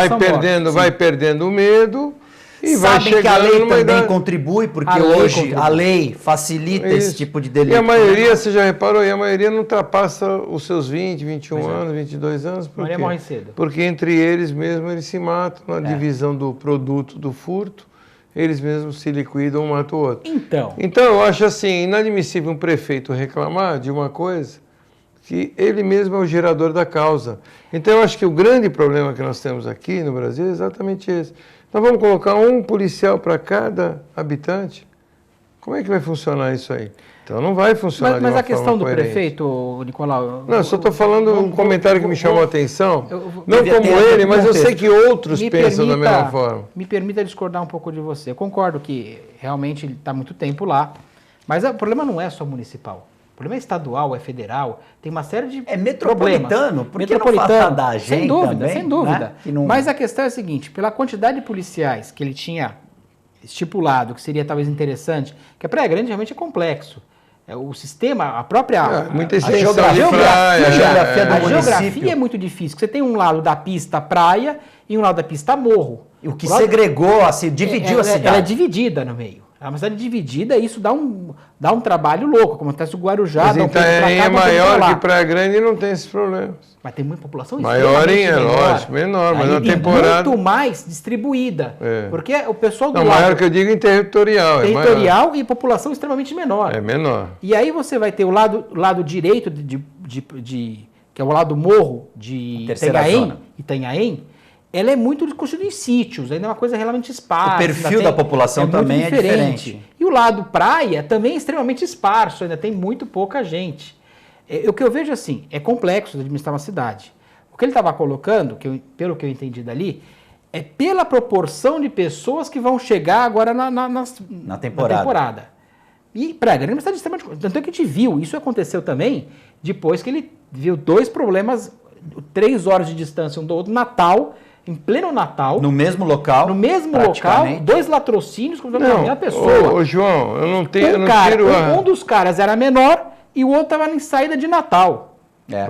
vai perdendo o medo e vai chegando... Sabem que a lei também contribui, porque hoje a lei facilita esse tipo de delito. E a maioria, você já reparou, a maioria não ultrapassa os seus 20, 21 anos, 22 anos. Por quê? Morre cedo. Porque entre eles mesmos eles se matam na divisão do produto, do furto. Eles mesmos se liquidam, um mata o outro. Então, eu acho assim, inadmissível um prefeito reclamar de uma coisa que ele mesmo é o gerador da causa. Então, eu acho que o grande problema que nós temos aqui no Brasil é exatamente esse. Nós vamos colocar um policial para cada habitante? Como é que vai funcionar isso aí? Então não vai funcionar Mas de uma a questão forma do coerente. prefeito, Nicolau... Não, eu só estou falando um comentário que me chamou a atenção. Não como ele, mas eu sei que outros pensam da mesma forma. Me permita discordar um pouco de você. Eu concordo que realmente ele está muito tempo lá, mas o problema não é só municipal. O problema é estadual, é federal, tem uma série de metropolitano, problemas. Por que não afastar da agenda sem dúvida, também, sem dúvida. Né? Não... Mas a questão é a seguinte, pela quantidade de policiais que ele tinha estipulado, que seria talvez interessante, que a Praia Grande realmente é complexo. O sistema, a própria... muita geografia do município. Geografia é muito difícil. Você tem um lado da pista praia e um lado da pista morro. O que segregou, assim, dividiu a cidade. Ela é dividida no meio. É uma cidade dividida e isso dá um trabalho louco, como acontece o Guarujá. Mas Itaém é maior que Praia Grande e não tem esses problemas. Mas tem muita população maior, é lógico, menor, mas na temporada... muito mais distribuída. Porque o pessoal do lado... maior que eu digo em territorial. Territorial e população extremamente menor. É menor. E aí você vai ter o lado direito, que é o lado morro de Itanhaém, ela é muito discutida em sítios, ainda é uma coisa realmente esparsa. O perfil da população também é diferente. E o lado praia também é extremamente esparso, ainda tem muito pouca gente. O que eu vejo assim, é complexo de administrar uma cidade. O que ele estava colocando, pelo que eu entendi dali, é pela proporção de pessoas que vão chegar agora na temporada. E Praia Grande é uma cidade extremamente... Tanto é que a gente viu, isso aconteceu também depois que ele viu dois problemas, 3 horas de distância um do outro, Natal... Em pleno Natal. No mesmo local. No mesmo local, 2 latrocínios com a mesma pessoa. Ô, João, eu não Um dos caras era menor e o outro estava em saída de Natal.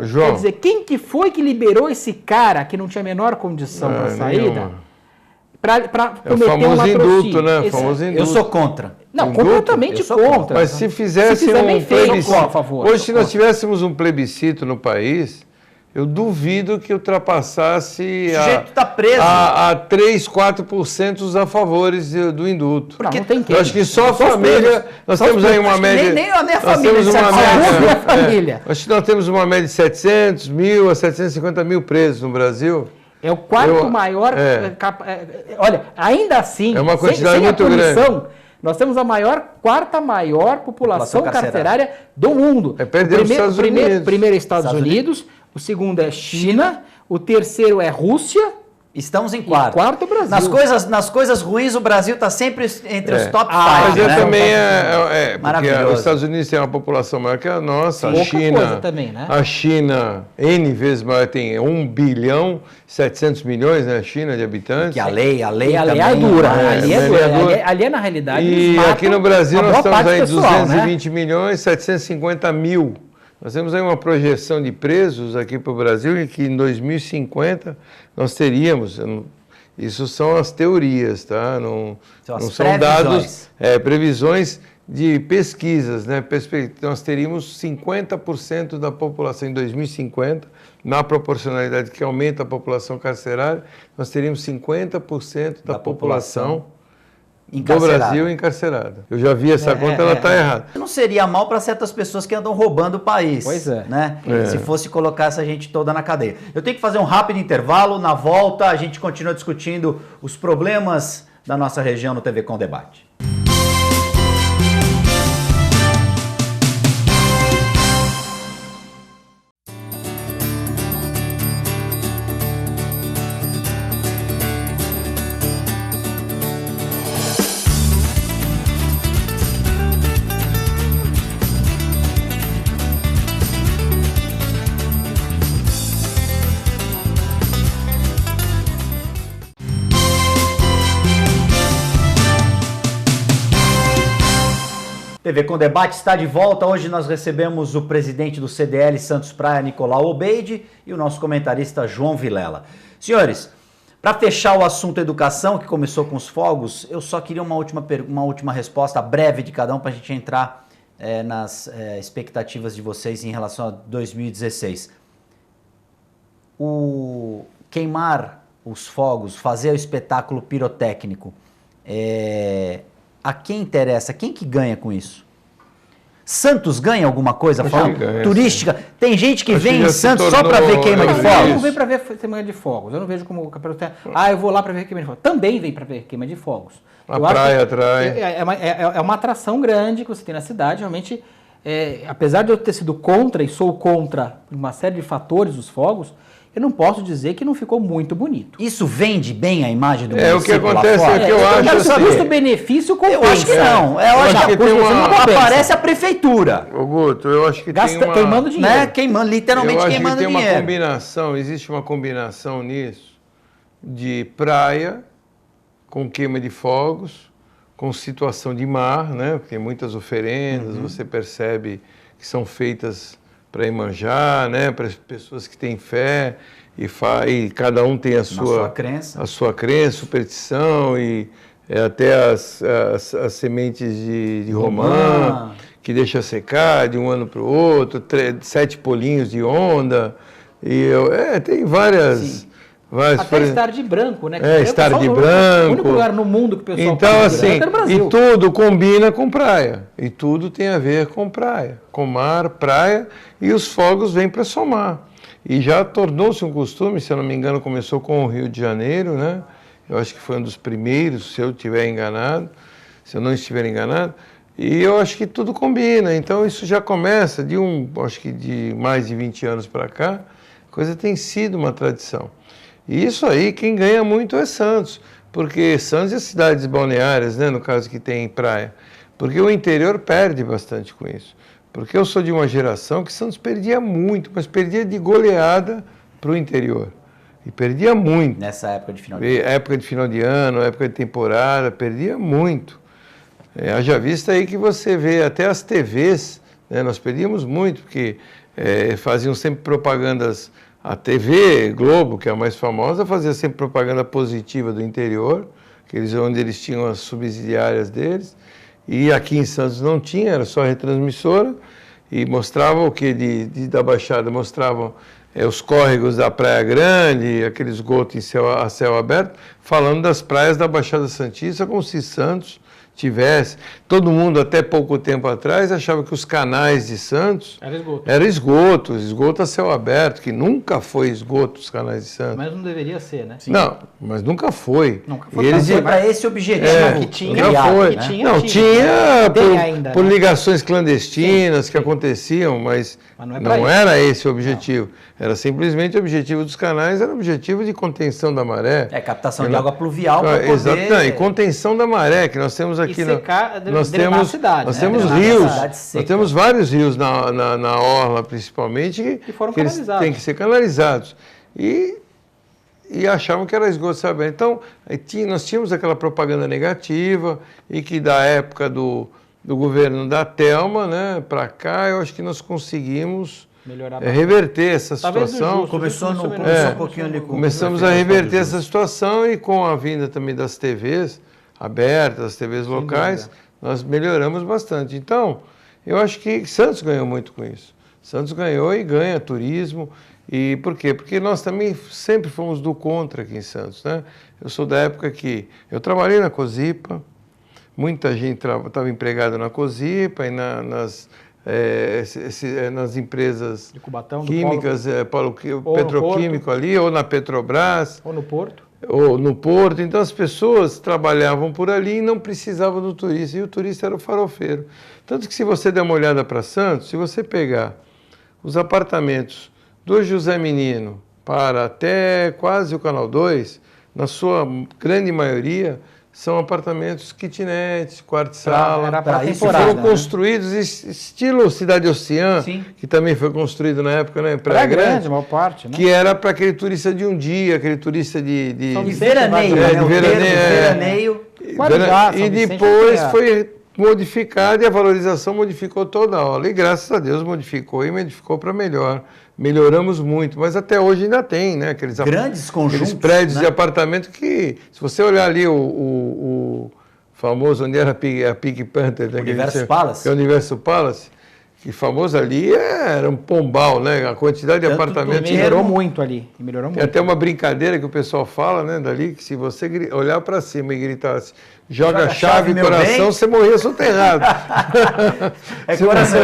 João, quer dizer, quem que foi que liberou esse cara que não tinha a menor condição para saída? Para cometer um latrocínio. Indulto, né? Famoso indulto. Eu sou contra. Não, completamente contra. Mas se fizesse um plebiscito... Hoje, se nós tivéssemos um plebiscito no país... Eu duvido que ultrapassasse a 3, 4% os a favores do indulto. Porque não tem quem. Eu acho que só a família... Nós temos aí uma média... Nem a família. Temos uma média, família. Acho que nós temos uma média de 700 mil a 750 mil presos no Brasil. É o quarto maior... Olha, ainda assim... É uma quantidade muito grande. Nós temos a quarta maior população carcerária do mundo. Perdemos os Estados Unidos. Primeiro é Estados Unidos. O segundo é China, o terceiro é Rússia. Estamos em quarto. Quarto Brasil. Nas coisas ruins, o Brasil está sempre entre os top 5. Mas também porque os Estados Unidos têm uma população maior que a nossa. Sim, a China também, né? A China, N vezes maior, tem 1 bilhão 700 milhões, né? A China de habitantes. Que a lei também é dura. Ali é na realidade. E aqui no Brasil nós estamos aí 220 milhões 750 mil. Nós temos aí uma projeção de presos aqui para o Brasil e que em 2050 nós teríamos, isso são as teorias, tá? Não são dados, previsões de pesquisas, né? Nós teríamos 50% da população em 2050, na proporcionalidade que aumenta a população carcerária, nós teríamos 50% da população do Brasil encarcerada. Eu já vi essa conta, ela está errada. Não seria mal para certas pessoas que andam roubando o país. Pois é. Né? Se fosse colocar essa gente toda na cadeia. Eu tenho que fazer um rápido intervalo. Na volta, a gente continua discutindo os problemas da nossa região no TV Com Debate. TV Com Debate está de volta. Hoje nós recebemos o presidente do CDL Santos Praia, Nicolau Obeide, e o nosso comentarista João Vilela. Senhores, para fechar o assunto educação, que começou com os fogos, eu só queria uma última resposta breve de cada um para a gente entrar nas expectativas de vocês em relação a 2016. Queimar os fogos, fazer o espetáculo pirotécnico, a quem interessa? Quem que ganha com isso? Santos ganha alguma coisa? Turística? Sim. Tem gente que vem em Santos só para ver queima de fogos? Eu não venho para ver queima de fogos. Eu não vejo como o campeonato... eu vou lá para ver queima de fogos. Também vem para ver queima de fogos. A praia atrai. É uma atração grande que você tem na cidade. Realmente, apesar de eu ter sido contra e sou contra uma série de fatores dos fogos, eu não posso dizer que não ficou muito bonito. Isso vende bem a imagem do município? O que acontece lá fora? é que eu acho assim, custo-benefício compensa. Eu acho que não. Eu acho que aparece a prefeitura. Ô Guto, eu acho que tem uma... Queimando dinheiro. Né? Queimando, literalmente queimando dinheiro. Eu acho que tem uma combinação, existe uma combinação nisso, de praia com queima de fogos, com situação de mar, né? Porque tem muitas oferendas, você percebe que são feitas para Iemanjá, né? Para as pessoas que têm fé e cada um tem a sua crença, superstição e até as sementes de romã que deixa secar de um ano para o outro, 7 polinhos de onda e tem várias. Sim. Até estar de branco, né? Estar de branco. O único lugar no mundo que o pessoal então, assim, é no Brasil. E tudo combina com praia. E tudo tem a ver com praia. Com mar, praia, e os fogos vêm para somar. E já tornou-se um costume, se eu não me engano, começou com o Rio de Janeiro, né? Eu acho que foi um dos primeiros, se eu estiver enganado, se eu não estiver enganado. E eu acho que tudo combina. Então, isso já começa acho que de mais de 20 anos para cá, a coisa tem sido uma tradição. E isso aí, quem ganha muito é Santos, porque Santos e as cidades balneárias, né, no caso que tem praia, porque o interior perde bastante com isso. Porque eu sou de uma geração que Santos perdia muito, mas perdia de goleada para o interior. E perdia muito. Nessa época de final de ano. Época de final de ano, época de temporada, perdia muito. Haja vista aí que você vê até as TVs, né, nós perdíamos muito, porque faziam sempre propagandas. A TV Globo, que é a mais famosa, fazia sempre propaganda positiva do interior, onde eles tinham as subsidiárias deles. E aqui em Santos não tinha, era só retransmissora. E mostrava o que da Baixada? Mostravam os córregos da Praia Grande, aquele esgoto a céu aberto, falando das praias da Baixada Santista, como se Santos tivesse. Todo mundo, até pouco tempo atrás, achava que os canais de Santos era esgoto a céu aberto, que nunca foi esgoto os canais de Santos. Mas não deveria ser, né? Sim. Não, mas nunca foi. Nunca foi. Eles iam para esse objetivo que tinha. Nunca foi. Que tinha, não, tinha ainda, por né? ligações clandestinas que aconteciam, mas não era esse o objetivo. Não. Era simplesmente o objetivo dos canais, era o objetivo de contenção da maré. Captação de água pluvial para poder... Exatamente, e contenção da maré, que nós temos aqui... Nós temos rios, nós temos vários rios na orla, principalmente, que foram eles têm que ser canalizados. E achavam que era esgoto, sabe? Então, nós tínhamos aquela propaganda negativa, e que da época do governo da Thelma, né, para cá, eu acho que nós conseguimos reverter essa situação. Começou um pouquinho ali com... Começamos a reverter essa situação, e com a vinda também das TVs abertas, as TVs locais, nós melhoramos bastante. Então, eu acho que Santos ganhou muito com isso. Santos ganhou e ganha turismo. E por quê? Porque nós também sempre fomos do contra aqui em Santos, né? Eu sou da época que eu trabalhei na Cosipa, muita gente estava empregada na Cosipa e nas empresas de Cubatão, químicas, petroquímico ali, ou na Petrobras. Ou no Porto. Ou no Porto. Então as pessoas trabalhavam por ali e não precisavam do turista. E o turista era o farofeiro. Tanto que se você der uma olhada para Santos, se você pegar os apartamentos do José Menino para até quase o Canal 2, na sua grande maioria, são apartamentos kitnets, quarto-sala, que foram construídos estilo Cidade Oceã, que também foi construído na época, né, em Praia Grande, a maior parte, né? Que era para aquele turista de um dia, aquele turista de veraneio, veraneio. E depois foi modificado e a valorização modificou toda a aula. E graças a Deus modificou para melhor. Melhoramos muito, mas até hoje ainda tem, né? Aqueles grandes conjuntos, aqueles prédios, né, de apartamento que, se você olhar ali o famoso, onde era a Pink Panther, né, Universo Palace. Que é o Universo Palace, que famoso ali era um pombal, né? A quantidade de apartamentos. Melhorou muito ali. Tem até uma brincadeira que o pessoal fala, né, dali, que se você olhar para cima e gritasse, joga chave coração, você morria soterrado. Coração,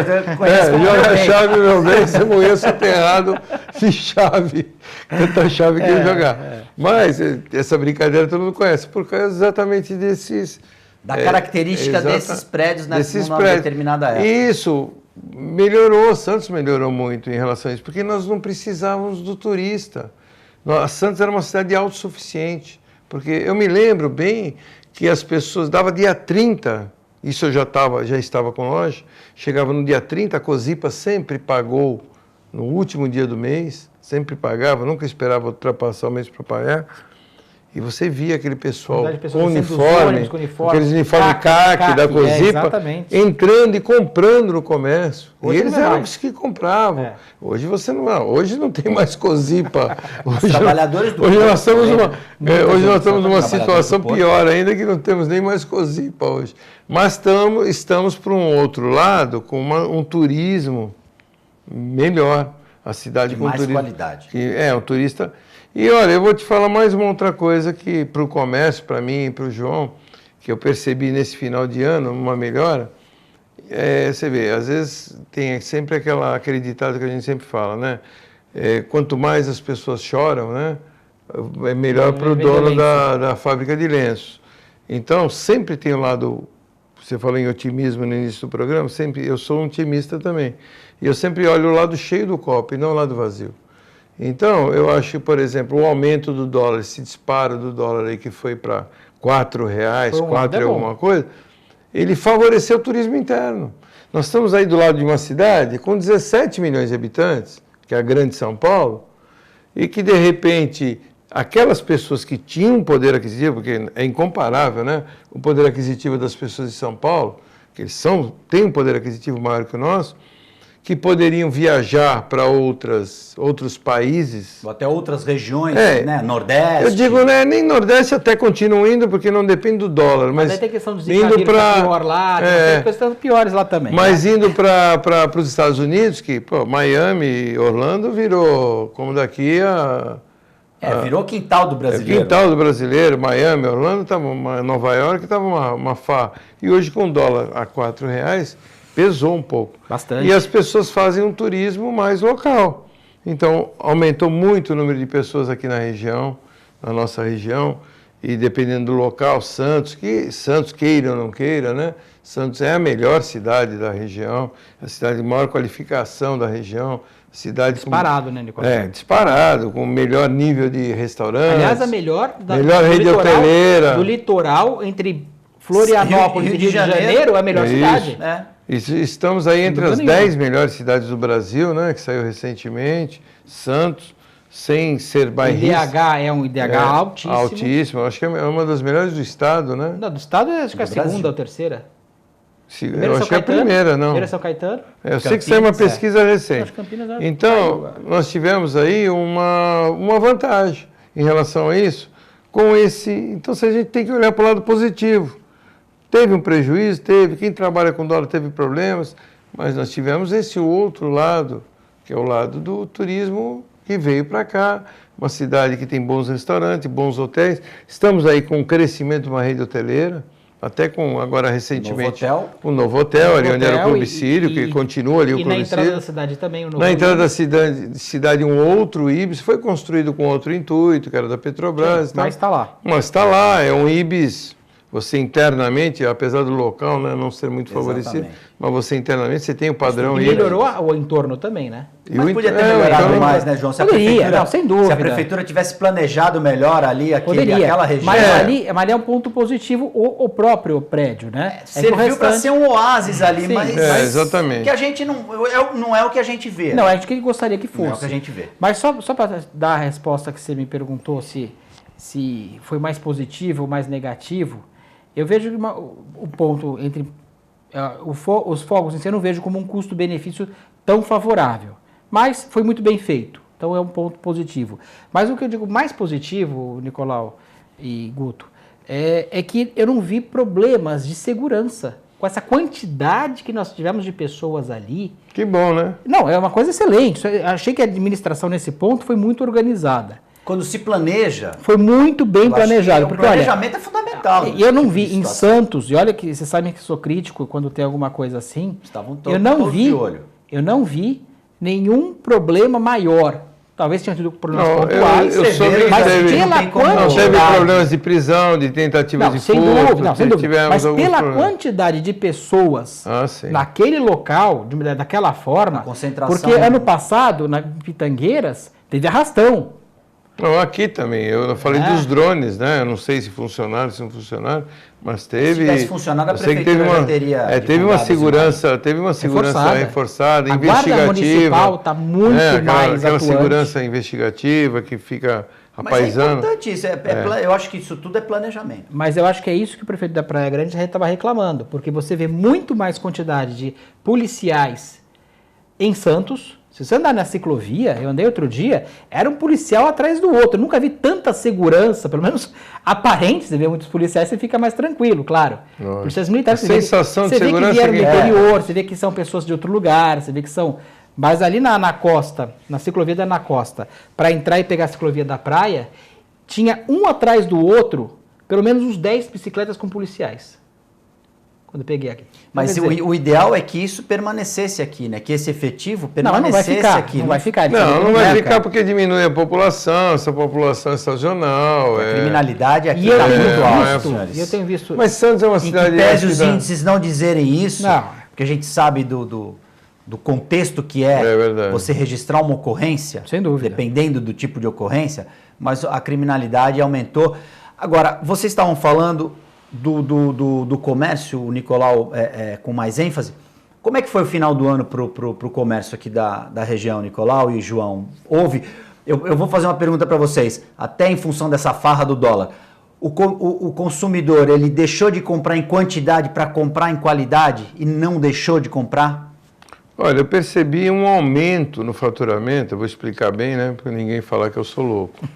joga chave, meu bem, você morria soterrado de chave. Tanta chave que ia jogar. Mas essa brincadeira todo mundo conhece, por causa exatamente desses... Da característica desses prédios numa determinada época. Isso melhorou, Santos melhorou muito em relação a isso, porque nós não precisávamos do turista. Santos era uma cidade autossuficiente, porque eu me lembro bem que as pessoas, dava dia 30, isso eu já estava com loja, chegava no dia 30, a Cosipa sempre pagou no último dia do mês, sempre pagava, nunca esperava ultrapassar o mês para pagar. E você via aquele pessoal com uniforme, aqueles uniformes CAC da Cosipa, entrando e comprando no comércio. E eles eram os que compravam. Hoje você não, hoje não tem mais Cosipa. Hoje nós estamos numa situação pior ainda, que não temos nem mais Cosipa hoje. Mas estamos por um outro lado com um turismo melhor. A cidade com mais qualidade. Um turista. E olha, eu vou te falar mais uma outra coisa que para o comércio, para mim e para o João, que eu percebi nesse final de ano, uma melhora. Você vê, às vezes tem sempre aquele ditado que a gente sempre fala, né? Quanto mais as pessoas choram, né? É melhor para o dono da fábrica de lenços. Então, sempre tem um lado, você falou em otimismo no início do programa, sempre, eu sou um otimista também. E eu sempre olho o lado cheio do copo e não o lado vazio. Então, eu acho que, por exemplo, o aumento do dólar, esse disparo do dólar aí que foi para R$4, 4 e alguma coisa, ele favoreceu o turismo interno. Nós estamos aí do lado de uma cidade com 17 milhões de habitantes, que é a grande São Paulo, e que, de repente, aquelas pessoas que tinham poder aquisitivo, porque é incomparável, né? O poder aquisitivo das pessoas de São Paulo, que eles têm um poder aquisitivo maior que o nosso, que poderiam viajar para outros países. Ou até outras regiões, né? Nordeste. Eu digo, né, nem Nordeste até continuam indo, porque não depende do dólar. Mas aí tem questão de indo para pior lá, tem questões piores lá também. Mas indo para os Estados Unidos, que Miami, Orlando virou, como daqui virou quintal do brasileiro. Quintal do brasileiro, Miami, Orlando, Nova York estava uma farra. E hoje com o dólar a R$4, pesou um pouco. Bastante. E as pessoas fazem um turismo mais local. Então, aumentou muito o número de pessoas aqui na região, na nossa região, e dependendo do local, Santos queira ou não queira, né? Santos é a melhor cidade da região, a cidade de maior qualificação da região, cidade disparado, né, Nicolau? Disparado, com o melhor nível de restaurantes. Aliás, a melhor rede hoteleira. Do litoral, entre Florianópolis e Rio de Janeiro, é a melhor cidade. Estamos aí entre as 10 melhores cidades do Brasil, né, que saiu recentemente. Santos, sem ser bairrista. O IDH é um IDH altíssimo. Altíssimo, acho que é uma das melhores do estado, né? Não, do estado acho que é a segunda ou terceira. Eu acho que é a primeira, não. Primeira São Caetano? Eu sei que saiu uma pesquisa recente. Então, nós tivemos aí uma vantagem em relação a isso. Então, a gente tem que olhar para o lado positivo. Teve um prejuízo? Teve. Quem trabalha com dólar teve problemas, mas nós tivemos esse outro lado, que é o lado do turismo que veio para cá, uma cidade que tem bons restaurantes, bons hotéis. Estamos aí com o crescimento de uma rede hoteleira, até com agora recentemente um novo hotel ali onde era o Clube Sírio, que continua ali o Clube Sírio. E na entrada da cidade também. Na entrada da cidade um outro Ibis, foi construído com outro intuito, que era da Petrobras. Sim, mas está lá. Mas está lá, é um Ibis. Você internamente, apesar do local, né, não ser muito favorecido, mas você internamente você tem o padrão. E melhorou o entorno também, né? Mas podia ter melhorado mais, né, João? Sem dúvida. Se a prefeitura tivesse planejado melhor ali, aquela região. Mas ali é um ponto positivo o próprio prédio, né? Serviu para ser um oásis ali, sim, mas exatamente. Que a gente não é o que a gente vê. Não, é o que gostaria que fosse. Não é o que a gente vê. Mas só para dar a resposta que você me perguntou, se foi mais positivo ou mais negativo, eu vejo o ponto entre os fogos em si, eu não vejo como um custo-benefício tão favorável. Mas foi muito bem feito, então é um ponto positivo. Mas o que eu digo mais positivo, Nicolau e Guto, é que eu não vi problemas de segurança. Com essa quantidade que nós tivemos de pessoas ali... Que bom, né? Não, é uma coisa excelente. Eu achei que a administração nesse ponto foi muito organizada. Quando se planeja... Foi muito bem planejado. Porque, o planejamento é fundamental. E eu não vi em Santos, e olha que vocês sabem que sou crítico quando tem alguma coisa assim. Estavam todos de olho. Eu não vi nenhum problema maior Talvez tenha tido problemas pontuais, eu soube que mas teve, pela quantidade... teve problemas de prisão, de tentativas de sem furto. Dúvida, não, sem dúvida. Mas pela problemas. Quantidade de pessoas naquele local, daquela forma... A concentração... Porque ano passado, na Pitangueiras, teve arrastão. Não, aqui também. Eu falei dos drones, né? Eu não sei se funcionaram, se não funcionaram, mas teve... Se tivesse funcionado, a prefeitura já teria... teve uma segurança reforçada, a investigativa. A Guarda Municipal está muito mais aquela atuante. segurança investigativa que fica apaisando. Mas é importante isso. Eu acho que isso tudo é planejamento. Mas eu acho que é isso que o prefeito da Praia Grande já estava reclamando, porque você vê muito mais quantidade de policiais em Santos. Se você andar na ciclovia, eu andei outro dia, era um policial atrás do outro. Eu nunca vi tanta segurança, pelo menos aparente. Você vê muitos policiais, você fica mais tranquilo, claro. Policiais militares, você vê que vieram do interior, você vê que são pessoas de outro lugar, você vê que são... Mas ali na costa, na ciclovia da Costa, para entrar e pegar a ciclovia da praia, tinha um atrás do outro, pelo menos uns 10 bicicletas com policiais. Quando eu peguei aqui. Mas o ideal é que isso permanecesse aqui, né? Que esse efetivo permanecesse aqui. Não vai ficar. Não vai ficar porque diminui a população, essa população é sazonal. A criminalidade aqui está muito alta. E eu tenho visto... Mas Santos é uma cidade... Em que pese os índices não dizerem isso, porque a gente sabe do contexto que você registrar uma ocorrência, sem dúvida, dependendo do tipo de ocorrência, mas a criminalidade aumentou. Agora, vocês estavam falando... Do comércio, o Nicolau com mais ênfase. Como é que foi o final do ano para o comércio aqui da região, Nicolau e João? Eu vou fazer uma pergunta para vocês, até em função dessa farra do dólar. O consumidor, ele deixou de comprar em quantidade para comprar em qualidade e não deixou de comprar? Olha, eu percebi um aumento no faturamento, eu vou explicar bem, né, para ninguém falar que eu sou louco.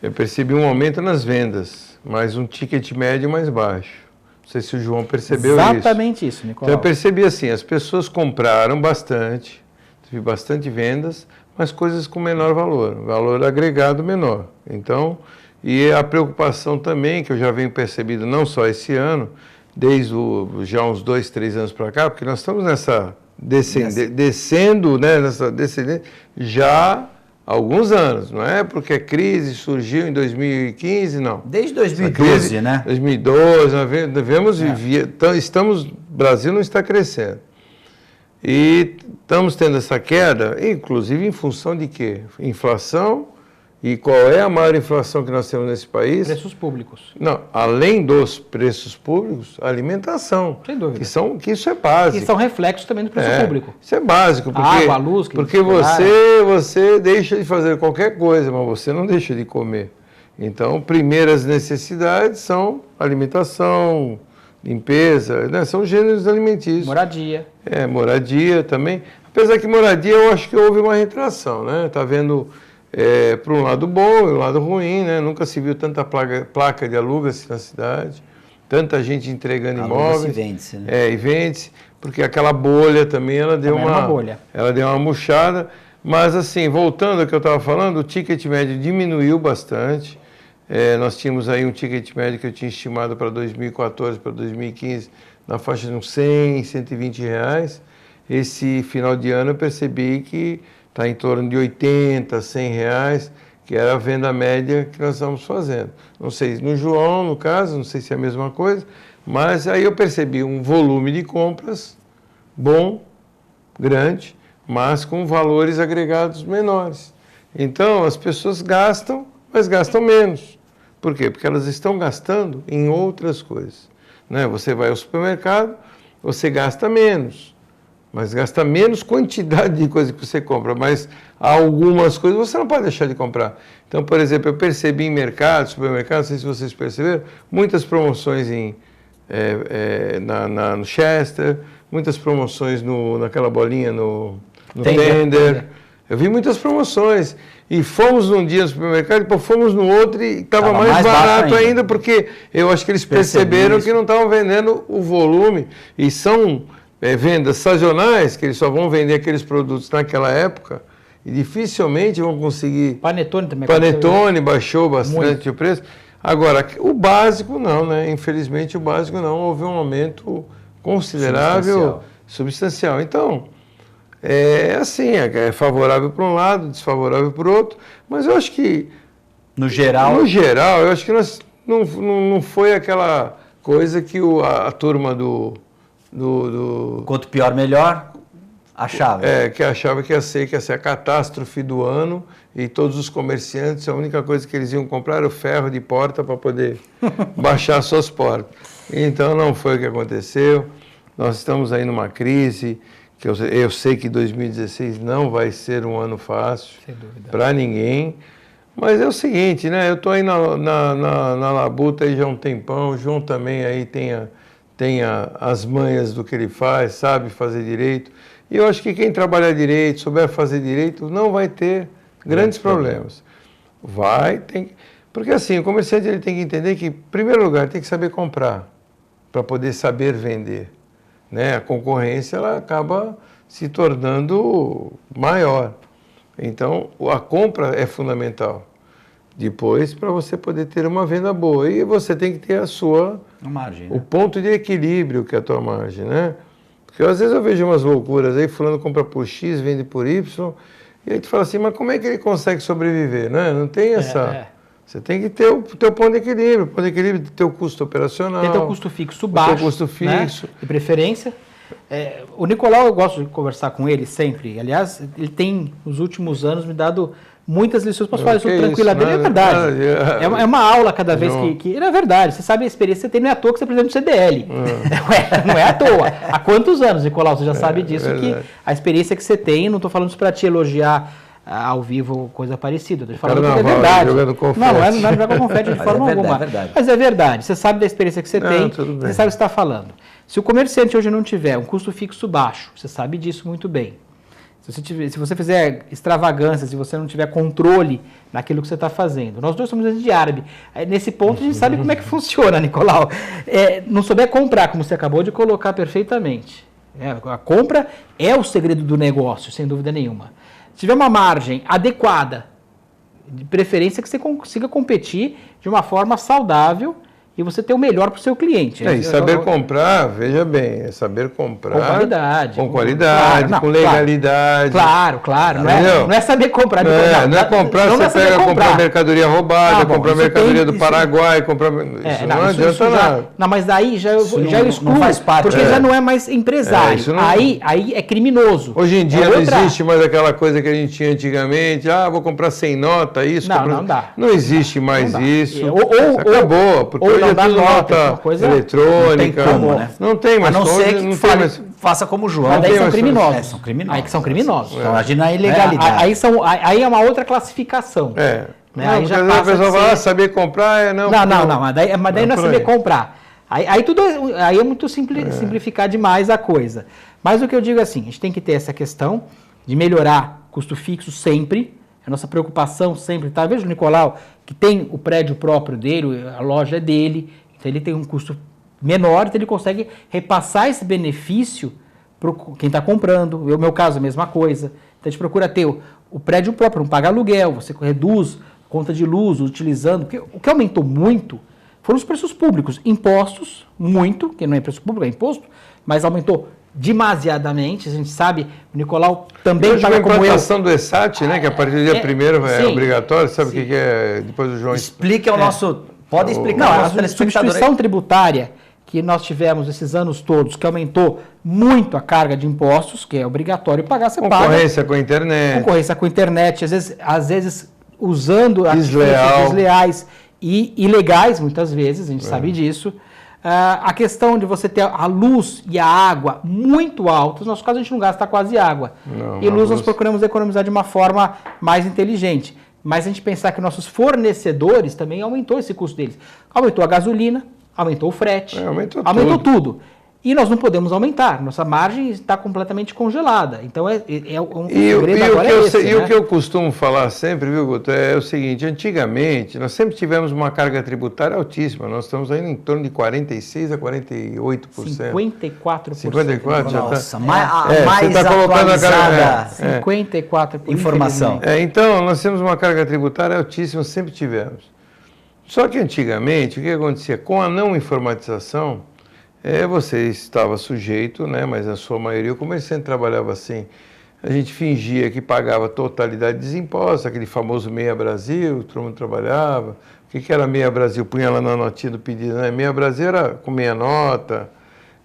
Eu percebi um aumento nas vendas, mas um ticket médio mais baixo. Não sei se o João percebeu Exatamente isso, Nicolau. Então eu percebi assim, as pessoas compraram bastante, teve bastante vendas, mas coisas com menor valor agregado menor. Então, e a preocupação também, que eu já venho percebido não só esse ano, desde já uns 2, 3 anos para cá, porque nós estamos nessa descendo, né, nessa descendente, já há alguns anos, não é porque a crise surgiu em 2015, não. Desde 2012, né? 2012, nós devemos viver, o Brasil não está crescendo. E estamos tendo essa queda, inclusive em função de quê? Inflação. E qual é a maior inflação que nós temos nesse país? Preços públicos. Não, além dos preços públicos, alimentação. Sem dúvida. Que isso é básico. Que são reflexos também do preço público. Isso é básico. Porque, água, a luz. Porque você deixa de fazer qualquer coisa, mas você não deixa de comer. Então, primeiras necessidades são alimentação, limpeza, né? São gêneros alimentícios. Moradia. Moradia também. Apesar que moradia, eu acho que houve uma retração, né? Está vendo... para um lado bom e um lado ruim, né? Nunca se viu tanta placa de aluga-se na cidade, tanta gente entregando imóveis. E vende-se, né? E vende-se, porque aquela bolha também, ela deu uma murchada. Mas assim, voltando ao que eu estava falando, o ticket médio diminuiu bastante. Nós tínhamos aí um ticket médio que eu tinha estimado para 2014, para 2015, na faixa de uns 100, 120 reais. Esse final de ano eu percebi que está em torno de 80, 100 reais, que era a venda média que nós estamos fazendo. Não sei, no João, no caso, não sei se é a mesma coisa, mas aí eu percebi um volume de compras bom, grande, mas com valores agregados menores. Então, as pessoas gastam, mas gastam menos. Por quê? Porque elas estão gastando em outras coisas. Né? Você vai ao supermercado, você gasta menos. Mas gasta menos quantidade de coisa que você compra, mas algumas coisas você não pode deixar de comprar. Então, por exemplo, eu percebi em mercado, supermercado, não sei se vocês perceberam, muitas promoções no Chester, muitas promoções naquela bolinha no Tender. Eu vi muitas promoções. E fomos num dia no supermercado, depois fomos no outro e estava mais barato ainda, porque eu acho que eles perceberam que não estavam vendendo o volume. E são... vendas sazonais, que eles só vão vender aqueles produtos naquela época e dificilmente vão conseguir... Panetone também. Panetone baixou bastante o preço. Agora, o básico não, né? Infelizmente o básico não, houve um aumento considerável, substancial. Então, é assim, é favorável para um lado, desfavorável para o outro, mas eu acho que... No geral, eu acho que não foi aquela coisa que a turma do... Quanto pior, melhor, achava. Que achava que ia ser a catástrofe do ano e todos os comerciantes, a única coisa que eles iam comprar era o ferro de porta para poder baixar suas portas. Então não foi o que aconteceu. Nós estamos aí numa crise, que eu sei que 2016 não vai ser um ano fácil para ninguém. Mas é o seguinte, né? Eu estou aí na labuta aí já há um tempão, o João também aí tem as manhas do que ele faz, sabe fazer direito. E eu acho que quem trabalhar direito, souber fazer direito, não vai ter grandes problemas. Porque assim, o comerciante ele tem que entender que, em primeiro lugar, tem que saber comprar, para poder saber vender. Né? A concorrência ela acaba se tornando maior. Então, a compra é fundamental. Depois, para você poder ter uma venda boa. E você tem que ter a margem, né? O ponto de equilíbrio que é a tua margem, né? Porque às vezes eu vejo umas loucuras aí, fulano compra por X, vende por Y, e aí tu fala assim, mas como é que ele consegue sobreviver, né? Não tem essa... Você tem que ter o teu ponto de equilíbrio. O ponto de equilíbrio do teu custo operacional. Tem teu custo fixo baixo. Teu custo fixo. Né? De preferência. O Nicolau, eu gosto de conversar com ele sempre. Aliás, ele tem, nos últimos anos, me dado muitas lições. Posso falar isso tranquila dele? É verdade. É uma aula cada vez que... É verdade. Você sabe a experiência que você tem, não é à toa que você é presidente do CDL. Não é à toa. Há quantos anos, Nicolau? Você já sabe disso, que a experiência que você tem, não estou falando isso para te elogiar ao vivo, coisa parecida. Estou falando que é verdade. Não é jogar confete de forma alguma. É verdade. Mas é verdade. Você sabe da experiência que você tem, você sabe o que você está falando. Se o comerciante hoje não tiver um custo fixo baixo, você sabe disso muito bem. Se você fizer extravagâncias, se você não tiver controle naquilo que você está fazendo. Nós dois somos de árabe. Nesse ponto a gente sabe como é que funciona, Nicolau. Não souber comprar, como você acabou de colocar perfeitamente. A compra é o segredo do negócio, sem dúvida nenhuma. Se tiver uma margem adequada, de preferência que você consiga competir de uma forma saudável e você ter o melhor para o seu cliente. E saber comprar, veja bem, é saber comprar... Com qualidade. Com qualidade, claro, com legalidade. Claro. Não é saber comprar. Não é comprar, você pega comprar mercadoria roubada, comprar mercadoria do Paraguai, comprar... Isso não adianta nada. Não, mas daí já eu excluo, não faz parte, porque já não é mais empresário. Aí é criminoso. Hoje em dia não existe mais aquela coisa que a gente tinha antigamente, vou comprar sem nota, isso. Não dá. Não existe mais isso. Acabou, porque não dá nota, coisa eletrônica. Não tem como, né? Não tem mais. A não ser que faça como o João. Mas daí são criminosos. São criminosos. Aí que são criminosos. Então, imagina a ilegalidade. Aí é uma outra classificação. Né? Aí já passa a pessoa fala, saber comprar, não, mas daí não é saber comprar. Aí é muito simplificar demais a coisa. Mas o que eu digo é assim, a gente tem que ter essa questão de melhorar custo fixo sempre. A nossa preocupação sempre está. Veja o Nicolau, que tem o prédio próprio dele, a loja é dele, então ele tem um custo menor, então ele consegue repassar esse benefício para quem está comprando. No meu caso, a mesma coisa. Então a gente procura ter o prédio próprio, não paga aluguel, você reduz a conta de luz utilizando. Porque o que aumentou muito foram os preços públicos. Impostos, muito, que não é preço público, é imposto, mas aumentou demasiadamente, a gente sabe, o Nicolau também paga como eu. A implantação do ESAT, né, que a partir do dia 1º é obrigatório, sabe o que é? Depois o João... Explique ao nosso... Pode explicar ao nosso telespectador. A substituição tributária que nós tivemos esses anos todos, que aumentou muito a carga de impostos, que é obrigatório pagar, você paga. Concorrência com a internet. Concorrência com a internet, às vezes usando atitudes desleais e ilegais, muitas vezes, a gente sabe disso. A questão de você ter a luz e a água muito altas, no nosso caso a gente não gasta quase água. E luz nós procuramos economizar de uma forma mais inteligente. Mas a gente pensar que nossos fornecedores também aumentou esse custo deles. Aumentou a gasolina, aumentou o frete, aumentou tudo. E nós não podemos aumentar, nossa margem está completamente congelada. Então, um segredo agora é esse, E o que eu costumo falar sempre, viu, Guto, é o seguinte, antigamente, nós sempre tivemos uma carga tributária altíssima, nós estamos aí em torno de 46% a 48%. 54%. 54%, já Nossa, está. mais tá colocando a carga, 54%. Informação. Então, nós temos uma carga tributária altíssima, sempre tivemos. Só que antigamente, o que acontecia? Com a não informatização, você estava sujeito, né, mas a sua maioria, o comerciante trabalhava assim, a gente fingia que pagava a totalidade dos impostos, aquele famoso Meia Brasil, todo mundo trabalhava. O que era Meia Brasil? Punha lá na notinha do pedido, né? Meia Brasil era com meia nota,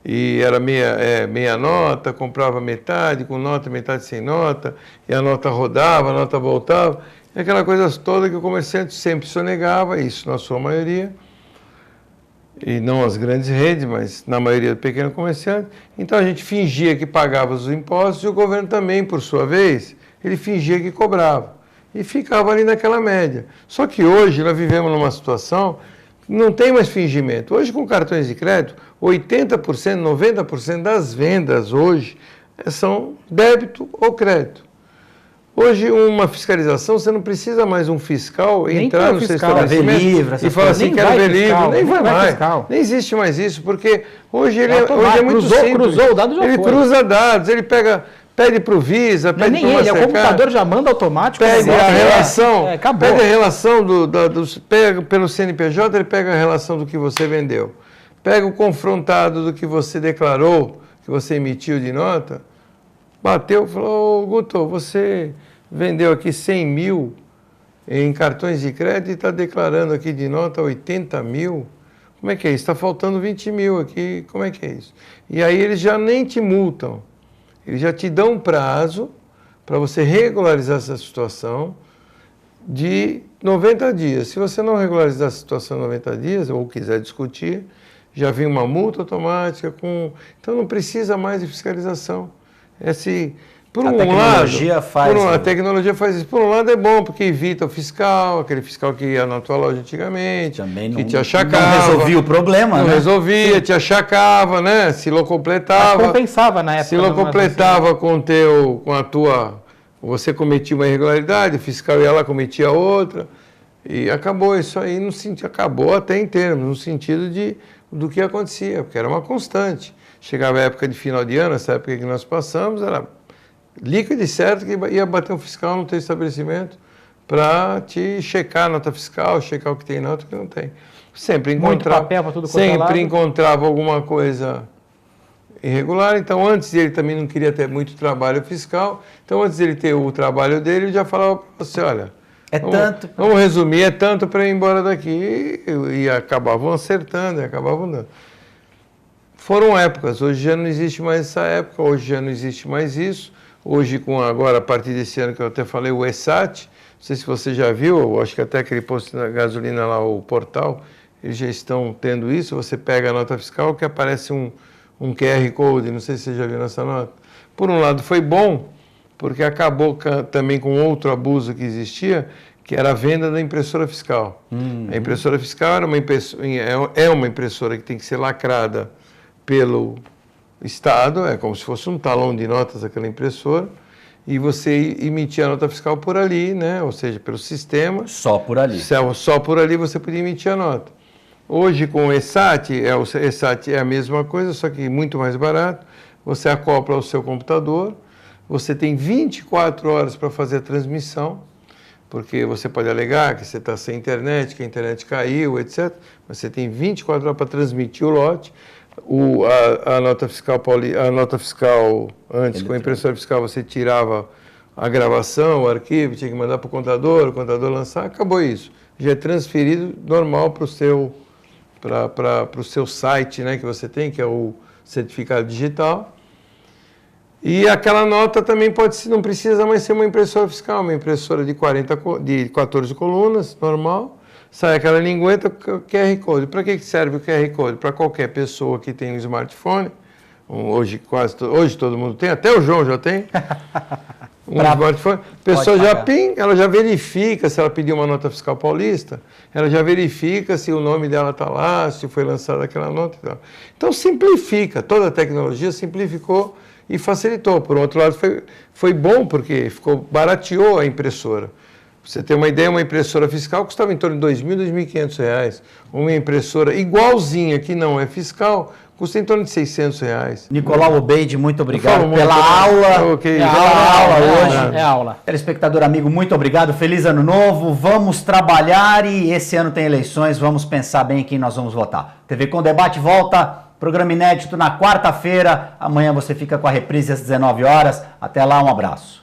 e era meia nota, comprava metade com nota, metade sem nota, e a nota rodava, a nota voltava, e aquela coisa toda que o comerciante sempre sonegava, isso na sua maioria, e não as grandes redes, mas na maioria do pequeno comerciante. Então a gente fingia que pagava os impostos e o governo também, por sua vez, ele fingia que cobrava. E ficava ali naquela média. Só que hoje nós vivemos numa situação que não tem mais fingimento. Hoje com cartões de crédito, 80%, 90% das vendas hoje são débito ou crédito. Hoje, uma fiscalização, você não precisa mais um fiscal entrar no seu estabelecimento e falar assim, quero ver livre, nem vai mais. Nem existe mais isso, porque hoje ele hoje é muito simples. Cruzou o dado, já ele foi. Cruza dados, ele pede para o Visa, pede para o Mastercard. O computador já manda automático. Pede a relação, pede a relação pega pelo CNPJ, ele pega a relação do que você vendeu. Pega o confrontado do que você declarou, que você emitiu de nota. Bateu, falou, Guto, você vendeu aqui 100 mil em cartões de crédito e está declarando aqui de nota 80 mil. Como é que é isso? Está faltando 20 mil aqui, como é que é isso? E aí eles já nem te multam, eles já te dão um prazo para você regularizar essa situação de 90 dias. Se você não regularizar a situação em 90 dias, ou quiser discutir, já vem uma multa automática. Então não precisa mais de fiscalização. Por um lado, a tecnologia faz isso. Por um lado é bom, porque evita o fiscal, aquele fiscal que ia na tua loja antigamente, que te achacava. Não resolvia o problema, não resolvia, te achacava, né? Se locupletava. Mas compensava na época. Se locupletava com a tua... Você cometia uma irregularidade, o fiscal ia lá, cometia outra, e acabou isso aí, acabou até em termos, no sentido do que acontecia, porque era uma constante. Chegava a época de final de ano, essa época que nós passamos, era líquido e certo que ia bater um fiscal no teu estabelecimento para te checar a nota fiscal, checar o que tem nota e o que não tem. Sempre encontrava alguma coisa irregular, então antes ele também não queria ter muito trabalho fiscal, então antes dele ter o trabalho dele, ele já falava para você, olha, vamos resumir, é tanto para ir embora daqui, e acabavam acertando, e acabavam dando. Foram épocas, hoje já não existe mais essa época, hoje já não existe mais isso. Hoje, agora, a partir desse ano que eu até falei, o ESAT, não sei se você já viu, eu acho que até aquele posto de gasolina lá, o portal, eles já estão tendo isso, você pega a nota fiscal que aparece um QR Code, não sei se você já viu nessa nota. Por um lado foi bom, porque acabou também com outro abuso que existia, que era a venda da impressora fiscal. A impressora fiscal é uma impressora que tem que ser lacrada pelo Estado, é como se fosse um talão de notas aquela impressora, e você emitia a nota fiscal por ali, né? Ou seja, pelo sistema. Só por ali. Só por ali você podia emitir a nota. Hoje com o ESAT é a mesma coisa, só que muito mais barato. Você acopla ao seu computador, você tem 24 horas para fazer a transmissão, porque você pode alegar que você está sem internet, que a internet caiu, etc. Mas você tem 24 horas para transmitir o lote. A nota fiscal antes, com a impressora fiscal, você tirava a gravação, o arquivo, tinha que mandar para o contador lançar, acabou isso. Já é transferido normal para o seu site, né, que você tem, que é o certificado digital. E aquela nota também não precisa mais ser uma impressora fiscal, uma impressora de 14 colunas, normal. Sai aquela lingueta com o QR Code. Para que serve o QR Code? Para qualquer pessoa que tem um smartphone. Hoje todo mundo tem, até o João já tem. Smartphone. A pessoa ela já verifica se ela pediu uma nota fiscal paulista, ela já verifica se o nome dela está lá, se foi lançada aquela nota e tal. Então simplifica, toda a tecnologia simplificou e facilitou. Por outro lado, foi bom porque barateou a impressora. Pra você ter uma ideia, uma impressora fiscal custava em torno de R$ 2.000, R$ 2.500. Uma impressora igualzinha, que não é fiscal, custa em torno de R$ 600. Nicolau Obeide, muito obrigado pela aula. É aula. Telespectador amigo, muito obrigado. Feliz ano novo. Vamos trabalhar e esse ano tem eleições. Vamos pensar bem em quem nós vamos votar. TV Com Debate volta Programa inédito na quarta-feira. Amanhã você fica com a reprise às 19 horas. Até lá, um abraço.